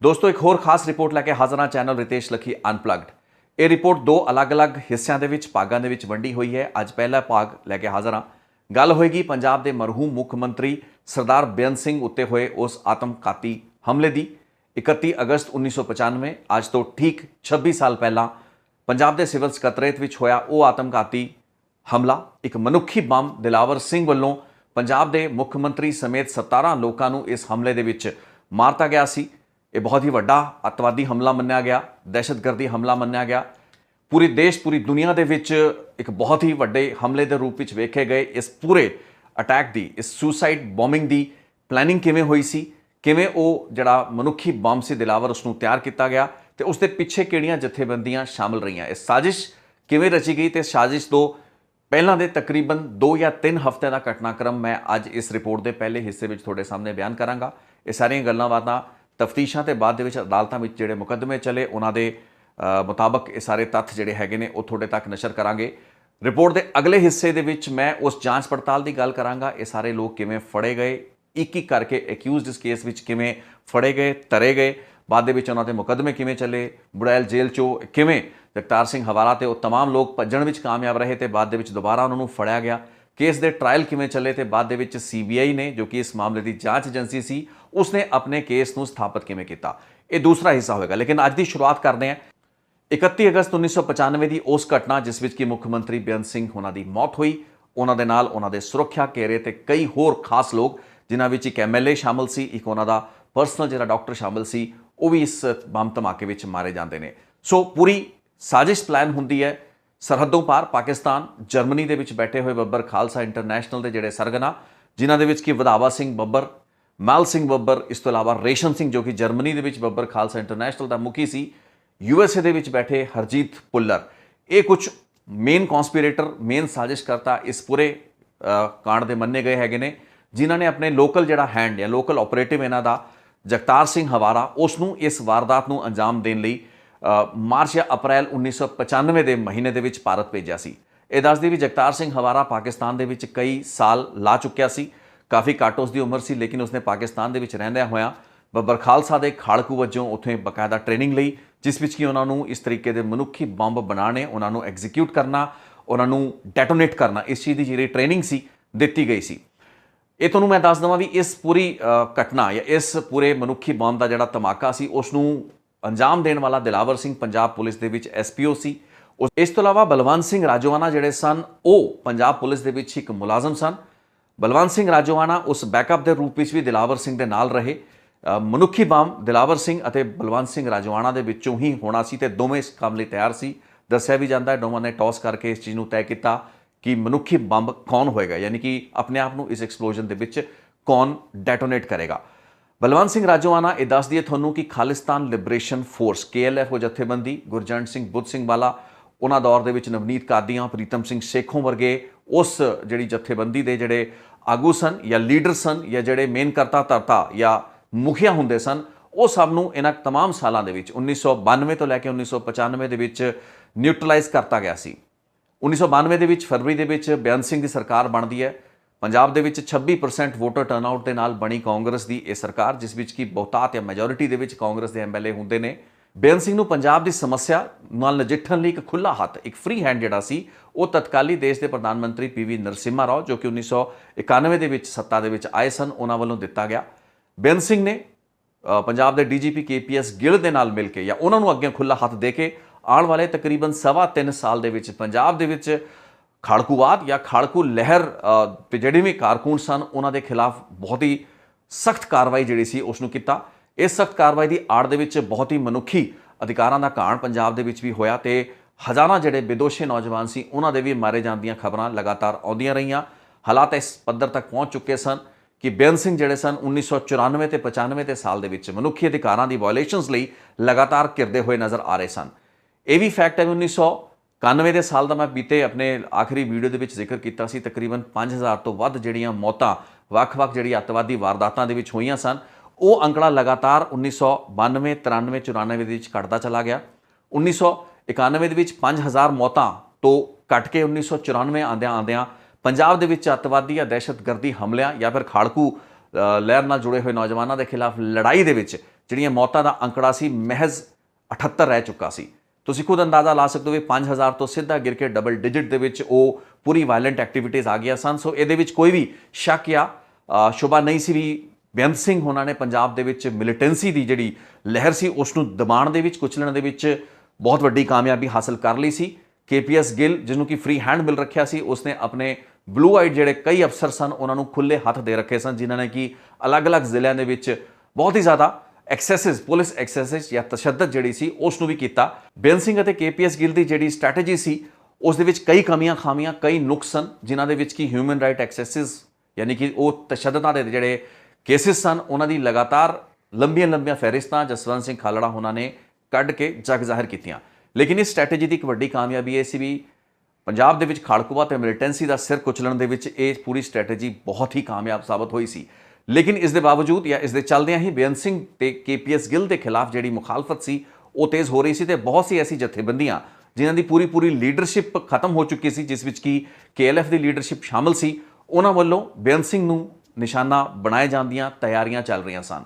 दोस्तों एक होर खास रिपोर्ट लैके हाज़र हाँ चैनल रितेश लखी अनपलग्ड। ये रिपोर्ट दो अलग अलग हिस्सों के भागों के वंडी हुई है। अज पहला भाग लैके हाज़र हाँ। गल होएगी पंजाब के मरहूम मुख्यमंत्री सरदार बेअंत सिंह उत्ते हुए उस आत्मघाती हमले की। 31 अगस्त 1995 अज तो ठीक 26 साल पहला पंजाब के सिविल सकत्रेत में होया वह आत्मघाती हमला। एक मनुखी बंब दिलावर सिंह वालों पंजाब के मुख्यमंत्री समेत 17 लोगों को इस हमले के विच मारता गया सी। ये बहुत ही वड्डा अतवादी हमला मन्निया गया, दहशतगर्दी हमला मन्निया गया। पूरे देश पूरी दुनिया के विच एक बहुत ही वड्डे हमले के रूप में वेखे गए। इस पूरे अटैक की, इस सुसाइड बॉम्बिंग की प्लैनिंग किवें हुई सी, किवें वो जिहड़ा मनुखी बंब से दिलावर उसनूं तैयार किया गया तो उसके पिछे किहड़ियां जथेबंदियां शामिल रहीआं। इस साजिश किवें रची गई तो साजिश तो पहलां दे तकरीबन 2 या 3 हफ्ते का घटनाक्रम मैं अज इस रिपोर्ट के पहले हिस्से में थोड़े सामने बयान करांगा। ये सारियां गल्लां बातां तफ्तीशां ते बाद दे विच अदालतां विच जिहड़े मुकदमे चले उन्हां दे मुताबक ये सारे तत्थ जिहड़े हैगे ने वो थोड़े तक नशर करांगे। रिपोर्ट के अगले हिस्से दे विच मैं उस जांच पड़ताल की गल करांगा। ये सारे लोग किवें फड़े गए, एक एक करके एक्यूज़ड इस केस विच किवें फड़े गए, तरे गए, बाद दे विच उन्हां दे मुकदमे किवें चले, बुड़ैल जेल चों किवें जगतार सिंह हवाला ते वो तमाम लोग भज्जण विच कामयाब रहे तो बाद दे विच दोबारा उन्होंने फड़िया गया। केस के ट्रायल किवें चले तो बाद दे विच CBI ने जो कि इस मामले की जांच एजेंसी सी उसने अपने केस को स्थापित किवें किया। ये दूसरा हिस्सा होगा। लेकिन अज की शुरुआत करते हैं 31 अगस्त 1995 की उस घटना जिस विच कि मुख्यमंत्री बेअंत सिंह होना की मौत हुई। उन्होंने दे नाल उन्हों दे सुरक्षा घेरे ते कई होर खास लोग जिन्हां विच एक MLA शामिल सी, एक उन्हों का पर्सनल जिहड़ा डॉक्टर शामिल सी, वो भी इस बंब धमाके विच मारे जाते हैं। सो पूरी साजिश प्लान होंदी है। सरहदों पार पाकिस्तान जर्मनी के बैठे हुए बब्बर खालसा इंटरनैशनल के जोड़े सरगना जिन्हों के कि वधावा सिंह बब्बर, मैल सिंह बब्बर, इस तो इलावा रेशम सिंह जो कि जर्मनी के बब्बर खालसा इंटरनैशनल का मुखी सी, USA के बैठे हरजीत पुल्लर, ये कुछ मेन कॉन्सपीरेटर मेन साजिशकर्ता इस पूरे कांड के मन्ने गए हैगे ने, जिन्होंने अपने लोकल जिहड़ा हैंड या लोकल ऑपरेटिव इन्हां दा जगतार सिंह हवारा उसनूं इस वारदात नूं अंजाम देने लई मार्च या अप्रैल 1995 के महीने के विच भारत भेजा सी। ये दस दी भी जगतार सिंह हवारा पाकिस्तान के विच कई साल ला चुकिया सी, काफ़ी घੱਟ उसकी उम्र सी, लेकिन उसने पाकिस्तान के विच रहिंदिਆਂ होया बब्बर खालसा के खाड़कू वजों उत्थे बकायदा ट्रेनिंग लई जिस विच कि उन्होंने इस तरीके के मनुखी बंब बनाने, उन्होंने एग्जीक्यूट करना, उन्होंने डेटोनेट करना, इस चीज़ की जी ट्रेनिंग सी दी गई सी। ये तुहानूं मैं दस देवां भी इस पूरी घटना या इस पूरे मनुखी बंब का जिहड़ा धमाका सी उसनूं अंजाम देने वाला दिलावर सिंह पंजाब पुलिस के विच SPO सी। इस तो इलावा बलवंत सिंह राजोआना जिहड़े सन वो पंजाब पुलिस के विच एक मुलाजम सन। बलवंत सिंह राजोआना उस बैकअप के रूप में भी दिलावर सिंह के नाल रहे। मनुखी बंब दिलावर सिंह और बलवंत सिंह राजोआना के विचों ही होना सी ते दोवें इस काम लई तैयार सी। दस्सिया भी जाता है दोवां ने टॉस करके इस चीज़ को तय किया कि मनुखी बंब कौन होएगा, यानी कि अपने आप को इस एक्सप्लोजन के विच कौन डेटोनेट करेगा। बलवंत सिंह राजोआना ये दस दिए थोनों कि खालिस्तान लिबरेशन फोर्स KLF वो जथेबंदी गुरजंट सिंह बुद्ध सिंह वाला उन्होंने दौर के विच नवनीत कादियां, प्रीतम सिंह सेखों वर्गे उस जिहड़ी जथेबंदी के जिहड़े आगू सन या लीडर सन या जिहड़े मेन करता धरता या मुखिया हुंदे सन, वो सब नूं इन्हां तमाम सालों के विच 1992 तो लैके 1995 के विच न्यूट्रलाइज करता गया सी। 1992 के विच फरवरी के विच बेअंत सिंह की सरकार बनती है। पंजाब दे विच 26% वोटर टर्नआउट के नाल बनी कांग्रेस की यह सरकार जिस विच कि बहुतात या मैजोरिटी के विच कांग्रेस के MLA होंदे ने। बेअंत सिंह नूं पंजाब की समस्या नाल नजिठण लई एक खुला हथ, एक फ्री हैंड जिहड़ा सी वो तत्काली देश के प्रधानमंत्री PV नरसिम्हा राव जो कि 1991 के विच सत्ता दे विच आए सन उन्हां वल्लों दिता गया। बेअंत सिंह ने पंजाब के DGP KPS गिल दे नाल मिल के या उन्हां नूं अगे खुला हथ दे के आने वाले तकरीबन 3.25 साल दे विच पंजाब दे विच खाड़कूवाद या खाड़कू लहर जिहड़े भी कारकून सन उन्होंने खिलाफ बहुत ही सख्त कार्रवाई जिहड़ी सी उसनूं कीता। इस सख्त कार्रवाई की आड़ दे विच बहुत ही मनुखी अधिकारां दा घाण पंजाब दे विच भी होया ते हज़ारां जिहड़े बेदोशे नौजवान सी उन्हां दे भी मारे जाण दीयां खबरां लगातार आउंदियां रहीआं। हालात इस पद्धर तक पहुँच चुके सन कि बेअंत सिंह जिहड़े सन 1994 ते 95 के साल दे विच मनुखी अधिकारां दी वायलेशनस लई लगातार घिरदे हुए नज़र आ रहे सन। यह भी फैक्ट है 1991 के साल का मैं बीते अपने आखिरी वीडियो के जिक्र किया सी तकरीबन 5000 तो वध जिहड़ियां मौतां वख-वख जिहड़ी अतवादी वारदातां दे विच होईयां सन वो अंकड़ा लगातार 1992, 93, 94 दे विच घटदा चला गया। 1991 दे विच 5000 मौतां तो घट के 1994 आंदियां पंजाब दे विच अतवादी या दहशतगर्दी हमलियां या फिर खाड़कू लहर नाल जुड़े हुए नौजवानों के खिलाफ लड़ाई दे विच ਜਿਹੜੀਆਂ ਮੌਤਾਂ ਦਾ ਅੰਕੜਾ ਸੀ ਮਹਿਜ਼ 78 ਰਹਿ ਚੁੱਕਾ ਸੀ। ਤੁਸੀਂ ਖੁਦ ਅੰਦਾਜ਼ਾ ਲਾ ਸਕਦੇ ਹੋ ਵੀ 5000 ਤੋਂ ਸਿੱਧਾ ਗਿਰ ਕੇ ਡਬਲ ਡਿਜਿਟ ਦੇ ਵਿੱਚ ਉਹ ਪੂਰੀ ਵਾਇਲੈਂਟ ਐਕਟੀਵਿਟੀਜ਼ ਆ ਗਈਆਂ ਸਨ। ਸੋ ਇਹਦੇ ਵਿੱਚ ਕੋਈ ਵੀ ਸ਼ੱਕ ਜਾਂ ਸ਼ੁਬਾ ਨਹੀਂ ਸੀ ਵੀ ਬੇਅੰਤ ਸਿੰਘ ਹੋਣਾ ਨੇ ਪੰਜਾਬ ਦੇ ਵਿੱਚ ਮਿਲੀਟੈਂਸੀ ਦੀ ਜਿਹੜੀ ਲਹਿਰ ਸੀ ਉਸ ਨੂੰ ਦਬਾਉਣ ਦੇ ਵਿੱਚ, ਕੁਚਲਣ ਦੇ ਵਿੱਚ ਬਹੁਤ ਵੱਡੀ ਕਾਮਯਾਬੀ ਹਾਸਲ ਕਰ ਲਈ ਸੀ। KPS ਗਿੱਲ, ਜਿਹਨੂੰ ਕਿ ਫ੍ਰੀ ਹੈਂਡ ਮਿਲ ਰੱਖਿਆ ਸੀ, ਉਸਨੇ ਆਪਣੇ ਬਲੂ ਆਈਡ ਜਿਹੜੇ ਕਈ ਅਫਸਰ ਸਨ ਉਹਨਾਂ ਨੂੰ ਖੁੱਲੇ ਹੱਥ ਦੇ ਰੱਖੇ ਸਨ, ਜਿਨ੍ਹਾਂ ਨੇ ਕਿ ਅਲੱਗ-ਅਲੱਗ ਜ਼ਿਲ੍ਹਿਆਂ ਦੇ ਵਿੱਚ ਬਹੁਤ ਹੀ ਜ਼ਿਆਦਾ ਐਕਸੈਸਿਸ, ਪੁਲਿਸ ਐਕਸੈਸਿਸ ਜਾਂ ਤਸ਼ੱਦਦ ਜਿਹੜੀ ਸੀ ਉਸ ਨੂੰ ਵੀ ਕੀਤਾ। ਬੇਅੰਤ ਸਿੰਘ ਅਤੇ KPS ਗਿੱਲ ਦੀ ਜਿਹੜੀ ਸਟ੍ਰੈਟਜੀ ਸੀ ਉਸ ਦੇ ਵਿੱਚ ਕਈ ਕਮੀਆਂ ਖਾਮੀਆਂ, ਕਈ ਨੁਕਸ ਸਨ, ਜਿਨ੍ਹਾਂ ਦੇ ਵਿੱਚ ਕਿ ਹਿਊਮਨ ਰਾਈਟ ਐਕਸੈਸਿਸ ਯਾਨੀ ਕਿ ਉਹ ਤਸ਼ੱਦਦਾਂ ਦੇ ਜਿਹੜੇ ਕੇਸਿਸ ਸਨ ਉਹਨਾਂ ਦੀ ਲਗਾਤਾਰ ਲੰਬੀਆਂ ਫਹਿਰਿਸਤਾਂ ਜਸਵੰਤ ਸਿੰਘ ਖਾਲੜਾ ਉਹਨਾਂ ਨੇ ਕੱਢ ਕੇ ਜਗ ਜ਼ਾਹਿਰ ਕੀਤੀਆਂ। ਲੇਕਿਨ ਇਸ ਸਟ੍ਰੈਟਜੀ ਦੀ ਇੱਕ ਵੱਡੀ ਕਾਮਯਾਬੀ ਇਹ ਸੀ ਵੀ ਪੰਜਾਬ ਦੇ ਵਿੱਚ ਖਾੜਕੂਵਾਦ ਤੇ ਮਿਲੀਟੈਂਸੀ ਦਾ ਸਿਰ ਕੁਚਲਣ ਦੇ ਵਿੱਚ ਇਹ ਪੂਰੀ ਸਟ੍ਰੈਟਜੀ ਬਹੁਤ ਹੀ ਕਾਮਯਾਬ ਸਾਬਤ ਹੋਈ ਸੀ। ਲੇਕਿਨ ਇਸ ਦੇ ਬਾਵਜੂਦ ਜਾਂ ਇਸ ਦੇ ਚੱਲਦਿਆਂ ਹੀ ਬੇਅੰਤ ਸਿੰਘ ਤੇ KPS ਗਿੱਲ ਦੇ ਖਿਲਾਫ ਜਿਹੜੀ ਮੁਖਾਲਫਤ ਸੀ ਉਹ ਤੇਜ਼ ਹੋ ਰਹੀ ਸੀ ਤੇ ਬਹੁਤ ਸੀ ਐਸੀ ਜਥੇਬੰਦੀਆਂ ਜਿਨ੍ਹਾਂ ਦੀ ਪੂਰੀ ਲੀਡਰਸ਼ਿਪ ਖਤਮ ਹੋ ਚੁੱਕੀ ਸੀ, ਜਿਸ ਵਿੱਚ ਕਿ KLF ਦੀ ਲੀਡਰਸ਼ਿਪ ਸ਼ਾਮਲ ਸੀ, ਉਹਨਾਂ ਵੱਲੋਂ ਬੇਅੰਤ ਸਿੰਘ ਨੂੰ ਨਿਸ਼ਾਨਾ ਬਣਾਏ ਜਾਣ ਦੀਆਂ ਤਿਆਰੀਆਂ ਚੱਲ ਰਹੀਆਂ ਸਨ।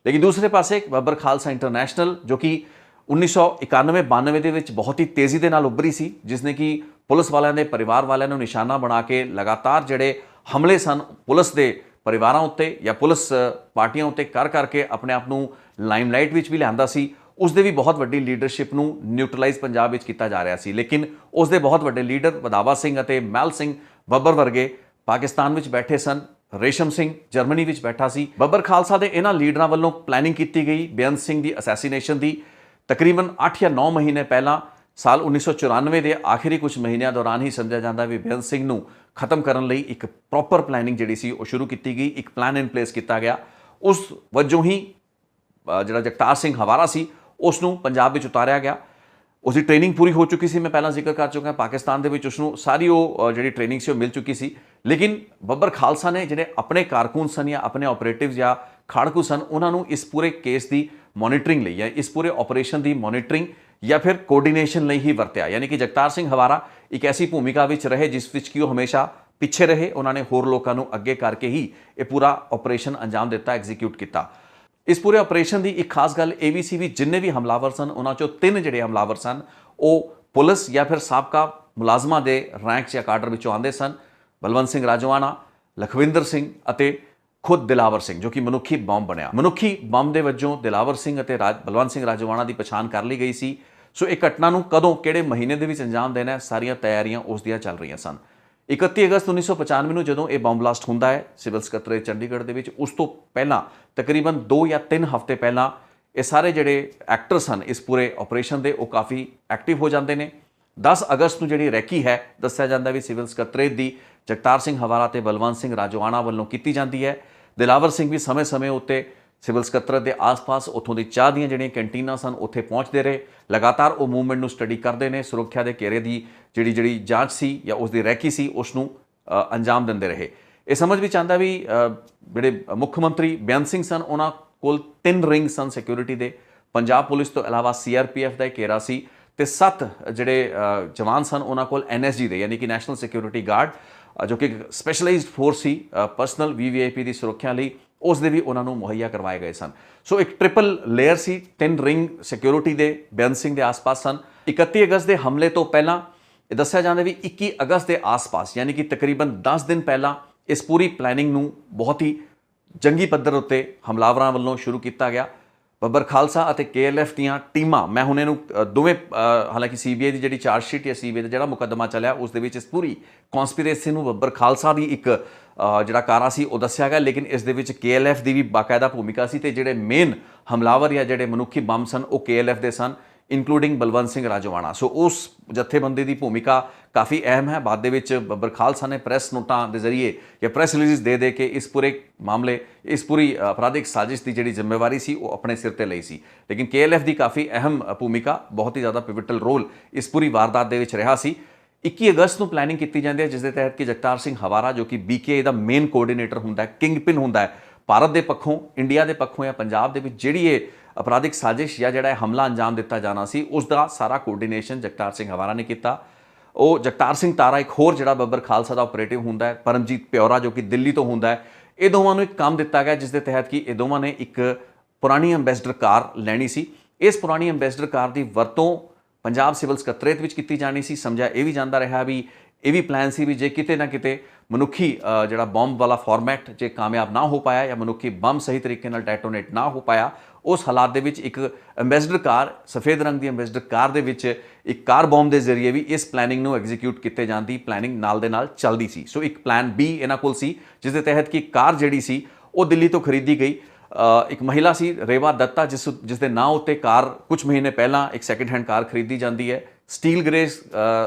ਲੇਕਿਨ ਦੂਸਰੇ ਪਾਸੇ ਬੱਬਰ ਖਾਲਸਾ ਇੰਟਰਨੈਸ਼ਨਲ ਜੋ ਕਿ 1991-92 ਦੇ ਵਿੱਚ ਬਹੁਤ ਹੀ ਤੇਜ਼ੀ ਦੇ ਨਾਲ ਉੱਭਰੀ ਸੀ, ਜਿਸ ਨੇ ਕਿ ਪੁਲਿਸ ਵਾਲਿਆਂ ਦੇ ਪਰਿਵਾਰ ਵਾਲਿਆਂ ਨੂੰ ਨਿਸ਼ਾਨਾ ਬਣਾ ਕੇ ਲਗਾਤਾਰ ਜਿਹੜੇ ਹਮਲੇ ਸਨ ਪੁਲਿਸ ਦੇ ਪਰਿਵਾਰਾਂ ਉੱਤੇ ਜਾਂ ਪੁਲਿਸ ਪਾਰਟੀਆਂ ਉੱਤੇ ਕਰ ਕਰਕੇ ਆਪਣੇ ਆਪ ਨੂੰ ਲਾਈਮਲਾਈਟ ਵਿੱਚ ਵੀ ਲਿਆਂਦਾ ਸੀ। ਉਸ ਦੇ ਵੀ ਬਹੁਤ ਵੱਡੀ ਲੀਡਰਸ਼ਿਪ ਨੂੰ ਨਿਊਟਰਲਾਈਜ਼ ਪੰਜਾਬ ਵਿੱਚ ਕੀਤਾ ਜਾ ਰਿਹਾ ਸੀ। ਲੇਕਿਨ ਉਸ ਦੇ ਬਹੁਤ ਵੱਡੇ ਲੀਡਰ ਵਧਾਵਾ ਸਿੰਘ ਅਤੇ ਮਹਿਲ ਸਿੰਘ ਬੱਬਰ ਵਰਗੇ ਪਾਕਿਸਤਾਨ ਵਿੱਚ ਬੈਠੇ ਸਨ, ਰੇਸ਼ਮ ਸਿੰਘ ਜਰਮਨੀ ਵਿੱਚ ਬੈਠਾ ਸੀ। ਬੱਬਰ ਖਾਲਸਾ ਦੇ ਇਹਨਾਂ ਲੀਡਰਾਂ ਵੱਲੋਂ ਪਲੈਨਿੰਗ ਕੀਤੀ ਗਈ ਬੇਅੰਤ ਸਿੰਘ ਦੀ ਅਸੈਸੀਨੇਸ਼ਨ ਦੀ। ਤਕਰੀਬਨ 8 ਜਾਂ 9 ਮਹੀਨੇ ਪਹਿਲਾਂ ਸਾਲ 1994 ਦੇ ਆਖਰੀ ਕੁਝ ਮਹੀਨਿਆਂ ਦੌਰਾਨ ਹੀ ਸਮਝਿਆ ਜਾਂਦਾ ਵੀ ਬੇਅੰਤ ਸਿੰਘ ਨੂੰ ਖਤਮ ਕਰਨ ਲਈ ਇੱਕ ਪ੍ਰੋਪਰ ਪਲੈਨਿੰਗ ਜਿਹੜੀ ਸੀ ਉਹ ਸ਼ੁਰੂ ਕੀਤੀ ਗਈ, ਇੱਕ ਪਲਾਨ ਇਨ ਪਲੇਸ ਕੀਤਾ ਗਿਆ। ਉਸ ਵਜੋਂ ਹੀ ਜਿਹੜਾ ਜਗਤਾਰ ਸਿੰਘ ਹਵਾਰਾ ਸੀ ਉਸ ਨੂੰ ਪੰਜਾਬ ਵਿੱਚ ਉਤਾਰਿਆ ਗਿਆ। ਉਸ ਦੀ ਟ੍ਰੇਨਿੰਗ ਪੂਰੀ ਹੋ ਚੁੱਕੀ ਸੀ, ਮੈਂ ਪਹਿਲਾਂ ਜ਼ਿਕਰ ਕਰ ਚੁੱਕਾ ਪਾਕਿਸਤਾਨ ਦੇ ਵਿੱਚ ਉਸ ਨੂੰ ਸਾਰੀ ਉਹ ਜਿਹੜੀ ਟ੍ਰੇਨਿੰਗ ਸੀ ਉਹ ਮਿਲ ਚੁੱਕੀ ਸੀ। ਲੇਕਿਨ ਬੱਬਰ ਖਾਲਸਾ ਨੇ ਜਿਹੜੇ ਆਪਣੇ ਕਾਰਕੁਨ ਸਨ ਜਾਂ ਆਪਣੇ ਆਪਰੇਟਿਵ ਜਾਂ ਖਾੜਕੂ ਸਨ ਉਹਨਾਂ ਨੂੰ ਇਸ ਪੂਰੇ ਕੇਸ ਦੀ ਮੋਨੀਟਰਿੰਗ ਲਈ ਜਾਂ ਇਸ ਪੂਰੇ ਆਪਰੇਸ਼ਨ ਦੀ ਮੋਨੀਟਰਿੰਗ ਜਾਂ ਫਿਰ ਕੋਆਰਡੀਨੇਸ਼ਨ ਲਈ ਹੀ ਵਰਤਿਆ। ਯਾਨੀ ਕਿ ਜਗਤਾਰ ਸਿੰਘ ਹਵਾਰਾ ਇੱਕ ਐਸੀ ਭੂਮਿਕਾ ਵਿੱਚ ਰਹੇ ਜਿਸ ਵਿੱਚ ਕਿ ਉਹ ਹਮੇਸ਼ਾ ਪਿੱਛੇ ਰਹੇ, ਉਹਨਾਂ ਨੇ ਹੋਰ ਲੋਕਾਂ ਨੂੰ ਅੱਗੇ ਕਰਕੇ ਹੀ ਇਹ ਪੂਰਾ ਆਪਰੇਸ਼ਨ ਅੰਜਾਮ ਦਿੱਤਾ, ਐਗਜ਼ੀਕਿਊਟ ਕੀਤਾ। ਇਸ ਪੂਰੇ ਆਪਰੇਸ਼ਨ ਦੀ ਇੱਕ ਖਾਸ ਗੱਲ ਇਹ ਵੀ ਸੀ ਵੀ ਜਿੰਨੇ ਵੀ ਹਮਲਾਵਰ ਸਨ ਉਹਨਾਂ ਚੋਂ 3 ਜਿਹੜੇ ਹਮਲਾਵਰ ਸਨ ਉਹ ਪੁਲਿਸ ਜਾਂ ਫਿਰ ਸਾਬਕਾ ਮੁਲਾਜ਼ਮਾਂ ਦੇ ਰੈਂਕ ਜਾਂ ਕਾਡਰ ਵਿੱਚੋਂ ਆਉਂਦੇ ਸਨ। ਬਲਵੰਤ ਸਿੰਘ ਰਾਜੋਆਣਾ, ਲਖਵਿੰਦਰ ਸਿੰਘ ਅਤੇ ਖੁਦ ਦਿਲਾਵਰ ਸਿੰਘ ਜੋ ਕਿ ਮਨੁੱਖੀ ਬੰਬ ਬਣਿਆ। ਮਨੁੱਖੀ ਬੰਬ ਦੇ ਵਜੋਂ ਦਿਲਾਵਰ ਸਿੰਘ ਅਤੇ ਬਲਵੰਤ ਸਿੰਘ ਰਾਜੋਆਣਾ ਦੀ ਪਛਾਣ ਕਰ ਲਈ ਗਈ ਸੀ। ਸੋ ਇਹ ਘਟਨਾ ਨੂੰ ਕਦੋਂ, ਕਿਹੜੇ ਮਹੀਨੇ ਦੇ ਵਿੱਚ ਅੰਜਾਮ ਦੇਣਾ ਹੈ, ਸਾਰੀਆਂ ਤਿਆਰੀਆਂ ਉਸ ਦੀਆਂ ਚੱਲ ਰਹੀਆਂ ਸਨ। 31 ਅਗਸਤ 1995 ਨੂੰ ਜਦੋਂ ਇਹ ਬੰਬ ਬਲਾਸਟ ਹੁੰਦਾ ਹੈ ਸਿਵਲ ਸਕੱਤਰੇਤ ਚੰਡੀਗੜ੍ਹ ਦੇ ਵਿੱਚ, ਉਸ ਤੋਂ ਪਹਿਲਾਂ ਤਕਰੀਬਨ 2 ਜਾਂ 3 ਹਫ਼ਤੇ ਪਹਿਲਾਂ ਇਹ ਸਾਰੇ ਜਿਹੜੇ ਐਕਟਰ ਸਨ ਇਸ ਪੂਰੇ ਆਪਰੇਸ਼ਨ ਦੇ ਉਹ ਕਾਫੀ ਐਕਟਿਵ ਹੋ ਜਾਂਦੇ ਨੇ। 10 ਅਗਸਤ ਨੂੰ ਜਿਹੜੀ ਰੈਕੀ ਹੈ ਦੱਸਿਆ ਜਾਂਦਾ ਵੀ ਸਿਵਲ ਸਕੱਤਰੇਤ ਦੀ ਜਗਤਾਰ ਸਿੰਘ ਹਵਾਰਾ ਤੇ ਬਲਵੰਤ ਸਿੰਘ ਰਾਜੋਆਣਾ ਵੱਲੋਂ ਕੀਤੀ ਜਾਂਦੀ ਹੈ। ਦਿਲਾਵਰ ਸਿੰਘ ਵੀ ਸਮੇਂ-ਸਮੇਂ ਉੱਤੇ ਸਿਵਲ ਸਕੱਤਰੇਤ ਦੇ ਆਸ-ਪਾਸ ਉੱਥੋਂ ਦੀ ਚਾਹ ਦੀਆਂ ਜਿਹੜੀਆਂ ਕੈਂਟੀਨਾਂ ਸਨ ਉੱਥੇ ਪਹੁੰਚਦੇ ਰਹੇ। ਲਗਾਤਾਰ ਉਹ ਮੂਵਮੈਂਟ ਨੂੰ ਸਟੱਡੀ ਕਰਦੇ ਨੇ, ਸੁਰੱਖਿਆ ਦੇ ਘੇਰੇ ਦੀ ਜਿਹੜੀ ਜਾਂਚ ਸੀ ਜਾਂ ਉਸ ਦੀ ਰੈਕੀ ਸੀ ਉਸ ਨੂੰ ਅੰਜਾਮ ਦਿੰਦੇ ਰਹੇ। ਇਹ ਸਮਝ ਵਿੱਚ ਆਉਂਦਾ ਵੀ ਜਿਹੜੇ ਮੁੱਖ ਮੰਤਰੀ ਬੇਅੰਤ ਸਿੰਘ ਸਨ ਉਹਨਾਂ ਕੋਲ 3 ਰਿੰਗ ਸਨ ਸਿਕਿਉਰਿਟੀ ਦੇ। ਪੰਜਾਬ ਪੁਲਿਸ ਤੋਂ ਇਲਾਵਾ CRPF ਦਾ ਘੇਰਾ ਸੀ ਤੇ 7 ਜਿਹੜੇ ਜਵਾਨ ਸਨ ਉਹਨਾਂ ਕੋਲ NSG ਦੇ ਯਾਨੀ ਕਿ ਨੈਸ਼ਨਲ ਸਿਕਿਉਰਿਟੀ ਗਾਰਡ ਜੋ ਕਿ ਸਪੈਸ਼ਲਾਈਜ਼ਡ ਫੋਰਸ ਸੀ ਪਰਸਨਲ VVIP ਦੀ ਸੁਰੱਖਿਆ ਲਈ, ਉਸ ਦੇ ਵੀ ਉਹਨਾਂ ਨੂੰ ਮੁਹੱਈਆ ਕਰਵਾਏ ਗਏ ਸਨ। ਸੋ ਇੱਕ ਟ੍ਰਿਪਲ ਲੇਅਰ ਸੀ, 3 ਰਿੰਗ ਸਿਕਿਉਰਿਟੀ ਦੇ ਬੇਅੰਤ ਸਿੰਘ ਦੇ ਆਸ-ਪਾਸ ਸਨ। 31 ਅਗਸਤ ਦੇ ਹਮਲੇ ਤੋਂ ਪਹਿਲਾਂ ਇਹ ਦੱਸਿਆ ਜਾਂਦਾ ਵੀ 21 ਅਗਸਤ ਦੇ ਆਸ-ਪਾਸ ਯਾਨੀ ਕਿ ਤਕਰੀਬਨ 10 ਦਿਨ ਪਹਿਲਾਂ ਇਸ ਪੂਰੀ ਪਲੈਨਿੰਗ ਨੂੰ ਬਹੁਤ ਹੀ ਜੰਗੀ ਪੱਧਰ ਉੱਤੇ ਹਮਲਾਵਰਾਂ ਵੱਲੋਂ ਸ਼ੁਰੂ ਕੀਤਾ ਗਿਆ। ਬੱਬਰ ਖਾਲਸਾ ਅਤੇ KLF ਦੀਆਂ ਟੀਮਾਂ, ਮੈਂ ਹੁਣ ਇਹਨੂੰ ਦੋਵੇਂ ਹਾਲਾਂਕਿ CBI ਦੀ ਜਿਹੜੀ ਚਾਰਜ ਸ਼ੀਟ ਜਾਂ CBI ਦਾ ਜਿਹੜਾ ਮੁਕੱਦਮਾ ਚੱਲਿਆ ਉਸ ਦੇ ਵਿੱਚ ਇਸ ਪੂਰੀ ਕੌਂਸਪੀਰੇਸੀ ਨੂੰ ਬੱਬਰ ਖਾਲਸਾ ਦੀ ਇੱਕ ਜਿਹੜਾ ਕਾਰਾ ਸੀ ਉਹ ਦੱਸਿਆ ਗਿਆ, ਲੇਕਿਨ ਇਸ ਦੇ ਵਿੱਚ KLF ਦੀ ਵੀ ਬਾਕਾਇਦਾ ਭੂਮਿਕਾ ਸੀ ਤੇ ਜਿਹੜੇ ਮੇਨ ਹਮਲਾਵਰ ਜਾਂ ਜਿਹੜੇ ਮਨੁੱਖੀ ਬੰਬ ਸਨ ਉਹ KLF ਦੇ ਸਨ, ਇਨਕਲੂਡਿੰਗ ਬਲਵੰਤ ਸਿੰਘ ਰਾਜੋਆਣਾ। ਸੋ ਉਸ ਜਥੇਬੰਦੀ ਦੀ ਭੂਮਿਕਾ ਕਾਫੀ ਅਹਿਮ ਹੈ। ਬਾਅਦ ਦੇ ਵਿੱਚ ਬੱਬਰ ਖਾਲਸਾ ਨੇ ਪ੍ਰੈਸ ਨੋਟਾਂ ਦੇ ਜ਼ਰੀਏ ਜਾਂ ਪ੍ਰੈਸ ਰਿਲੀਜ਼ ਦੇ ਕੇ ਇਸ ਪੂਰੇ ਮਾਮਲੇ, ਇਸ ਪੂਰੀ ਅਪਰਾਧਿਕ ਸਾਜ਼ਿਸ਼ ਦੀ ਜਿਹੜੀ ਜ਼ਿੰਮੇਵਾਰੀ ਸੀ ਉਹ ਆਪਣੇ ਸਿਰ ਤੇ ਲਈ ਸੀ। ਲੇਕਿਨ KLF ਦੀ ਕਾਫੀ ਅਹਿਮ ਭੂਮਿਕਾ, ਬਹੁਤ ਹੀ ਜ਼ਿਆਦਾ ਪਿਵਟਲ ਰੋਲ ਇਸ ਪੂਰੀ ਵਾਰਦਾਤ ਦੇ ਵਿੱਚ ਰਿਹਾ ਸੀ। 21 ਅਗਸਤ ਨੂੰ ਪਲੈਨਿੰਗ ਕੀਤੀ ਜਾਂਦੀ ਹੈ ਜਿਸ ਦੇ ਤਹਿਤ ਕਿ ਜਗਤਾਰ ਸਿੰਘ ਹਵਾਰਾ ਜੋ ਕਿ BKA ਦਾ ਮੇਨ ਕੋਆਰਡੀਨੇਟਰ ਹੁੰਦਾ ਹੈ, ਕਿੰਗ ਪਿਨ ਹੁੰਦਾ ਹੈ ਭਾਰਤ ਦੇ ਪੱਖੋਂ, ਇੰਡੀਆ ਦੇ ਪੱਖੋਂ ਜਾਂ ਪੰਜਾਬ ਦੇ ਵਿੱਚ ਜਿਹੜੀ ਇਹ ਅਪਰਾਧਿਕ ਸਾਜ਼ਿਸ਼ ਜਾਂ ਜਿਹੜਾ ਹਮਲਾ ਅੰਜਾਮ ਦਿੱਤਾ ਜਾਣਾ ਸੀ ਉਸ ਦਾ ਸਾਰਾ ਕੋਆਰਡੀਨੇਸ਼ਨ ਜਗਤਾਰ ਸਿੰਘ ਹਵਾਰਾ ਨੇ ਕੀਤਾ। ਉਹ ਜਗਤਾਰ ਸਿੰਘ ਤਾਰਾ ਇੱਕ ਹੋਰ ਜਿਹੜਾ ਬੱਬਰ ਖਾਲਸਾ ਦਾ ਆਪਰੇਟਿਵ ਹੁੰਦਾ ਹੈ, ਪਰਮਜੀਤ ਪਿਓਰਾ ਜੋ ਕਿ ਦਿੱਲੀ ਤੋਂ ਹੁੰਦਾ ਹੈ, ਇਹ ਦੋਵਾਂ ਨੂੰ ਇੱਕ ਕੰਮ ਦਿੱਤਾ ਗਿਆ ਜਿਸ ਦੇ ਤਹਿਤ ਕਿ ਇਹ ਦੋਵਾਂ ਨੇ ਇੱਕ ਪੁਰਾਣੀ ਅੰਬੈਸਡਰ ਕਾਰ ਲੈਣੀ ਸੀ। ਇਸ ਪੁਰਾਣੀ ਅੰਬੈਸਡਰ ਕਾਰ ਦੀ ਵਰਤੋਂ ਪੰਜਾਬ ਸਿਵਲ ਸਕੱਤਰੇਤ ਵਿੱਚ ਕੀਤੀ ਜਾਣੀ ਸੀ। ਸਮਝਿਆ ਇਹ ਵੀ ਜਾਂਦਾ ਰਿਹਾ ਵੀ ਇਹ ਵੀ ਪਲਾਨ ਸੀ ਵੀ ਜੇ ਕਿਤੇ ਨਾ ਕਿਤੇ ਮਨੁੱਖੀ ਜਿਹੜਾ ਬੰਬ ਵਾਲਾ ਫਾਰਮੈਟ ਜੇ ਕਾਮਯਾਬ ਨਾ ਹੋ ਪਾਇਆ ਜਾਂ ਮਨੁੱਖੀ ਬੰਬ ਸਹੀ ਤਰੀਕੇ ਨਾਲ ਡੈਟੋਨੇਟ ਨਾ ਹੋ ਪਾਇਆ, ਉਸ ਹਾਲਾਤ ਦੇ ਵਿੱਚ ਇੱਕ ਅੰਬੈਸਡਰ ਕਾਰ, ਸਫੇਦ ਰੰਗ ਦੀ ਅੰਬੈਸਡਰ ਕਾਰ ਦੇ ਵਿੱਚ ਇੱਕ ਕਾਰ ਬੰਬ ਦੇ ਜ਼ਰੀਏ ਵੀ ਇਸ ਪਲੈਨਿੰਗ ਨੂੰ ਐਗਜ਼ੀਕਿਊਟ ਕੀਤੇ ਜਾਣ ਦੀ ਪਲੈਨਿੰਗ ਨਾਲ ਦੇ ਨਾਲ ਚੱਲਦੀ ਸੀ। ਸੋ ਇੱਕ ਪਲਾਨ ਬੀ ਇਹਨਾਂ ਕੋਲ ਸੀ, ਜਿਸ ਦੇ ਤਹਿਤ ਕਿ ਕਾਰ ਜਿਹੜੀ ਸੀ ਉਹ ਦਿੱਲੀ ਤੋਂ ਖਰੀਦੀ ਗਈ। ਇੱਕ ਮਹਿਲਾ ਸੀ ਰੇਵਾ ਦੱਤਾ, ਜਿਸ ਦੇ ਨਾਂ ਉੱਤੇ ਕਾਰ ਕੁਝ ਮਹੀਨੇ ਪਹਿਲਾਂ ਇੱਕ ਸੈਕਿੰਡ ਹੈਂਡ ਕਾਰ ਖਰੀਦੀ ਜਾਂਦੀ ਹੈ। ਸਟੀਲ ਗ੍ਰੇ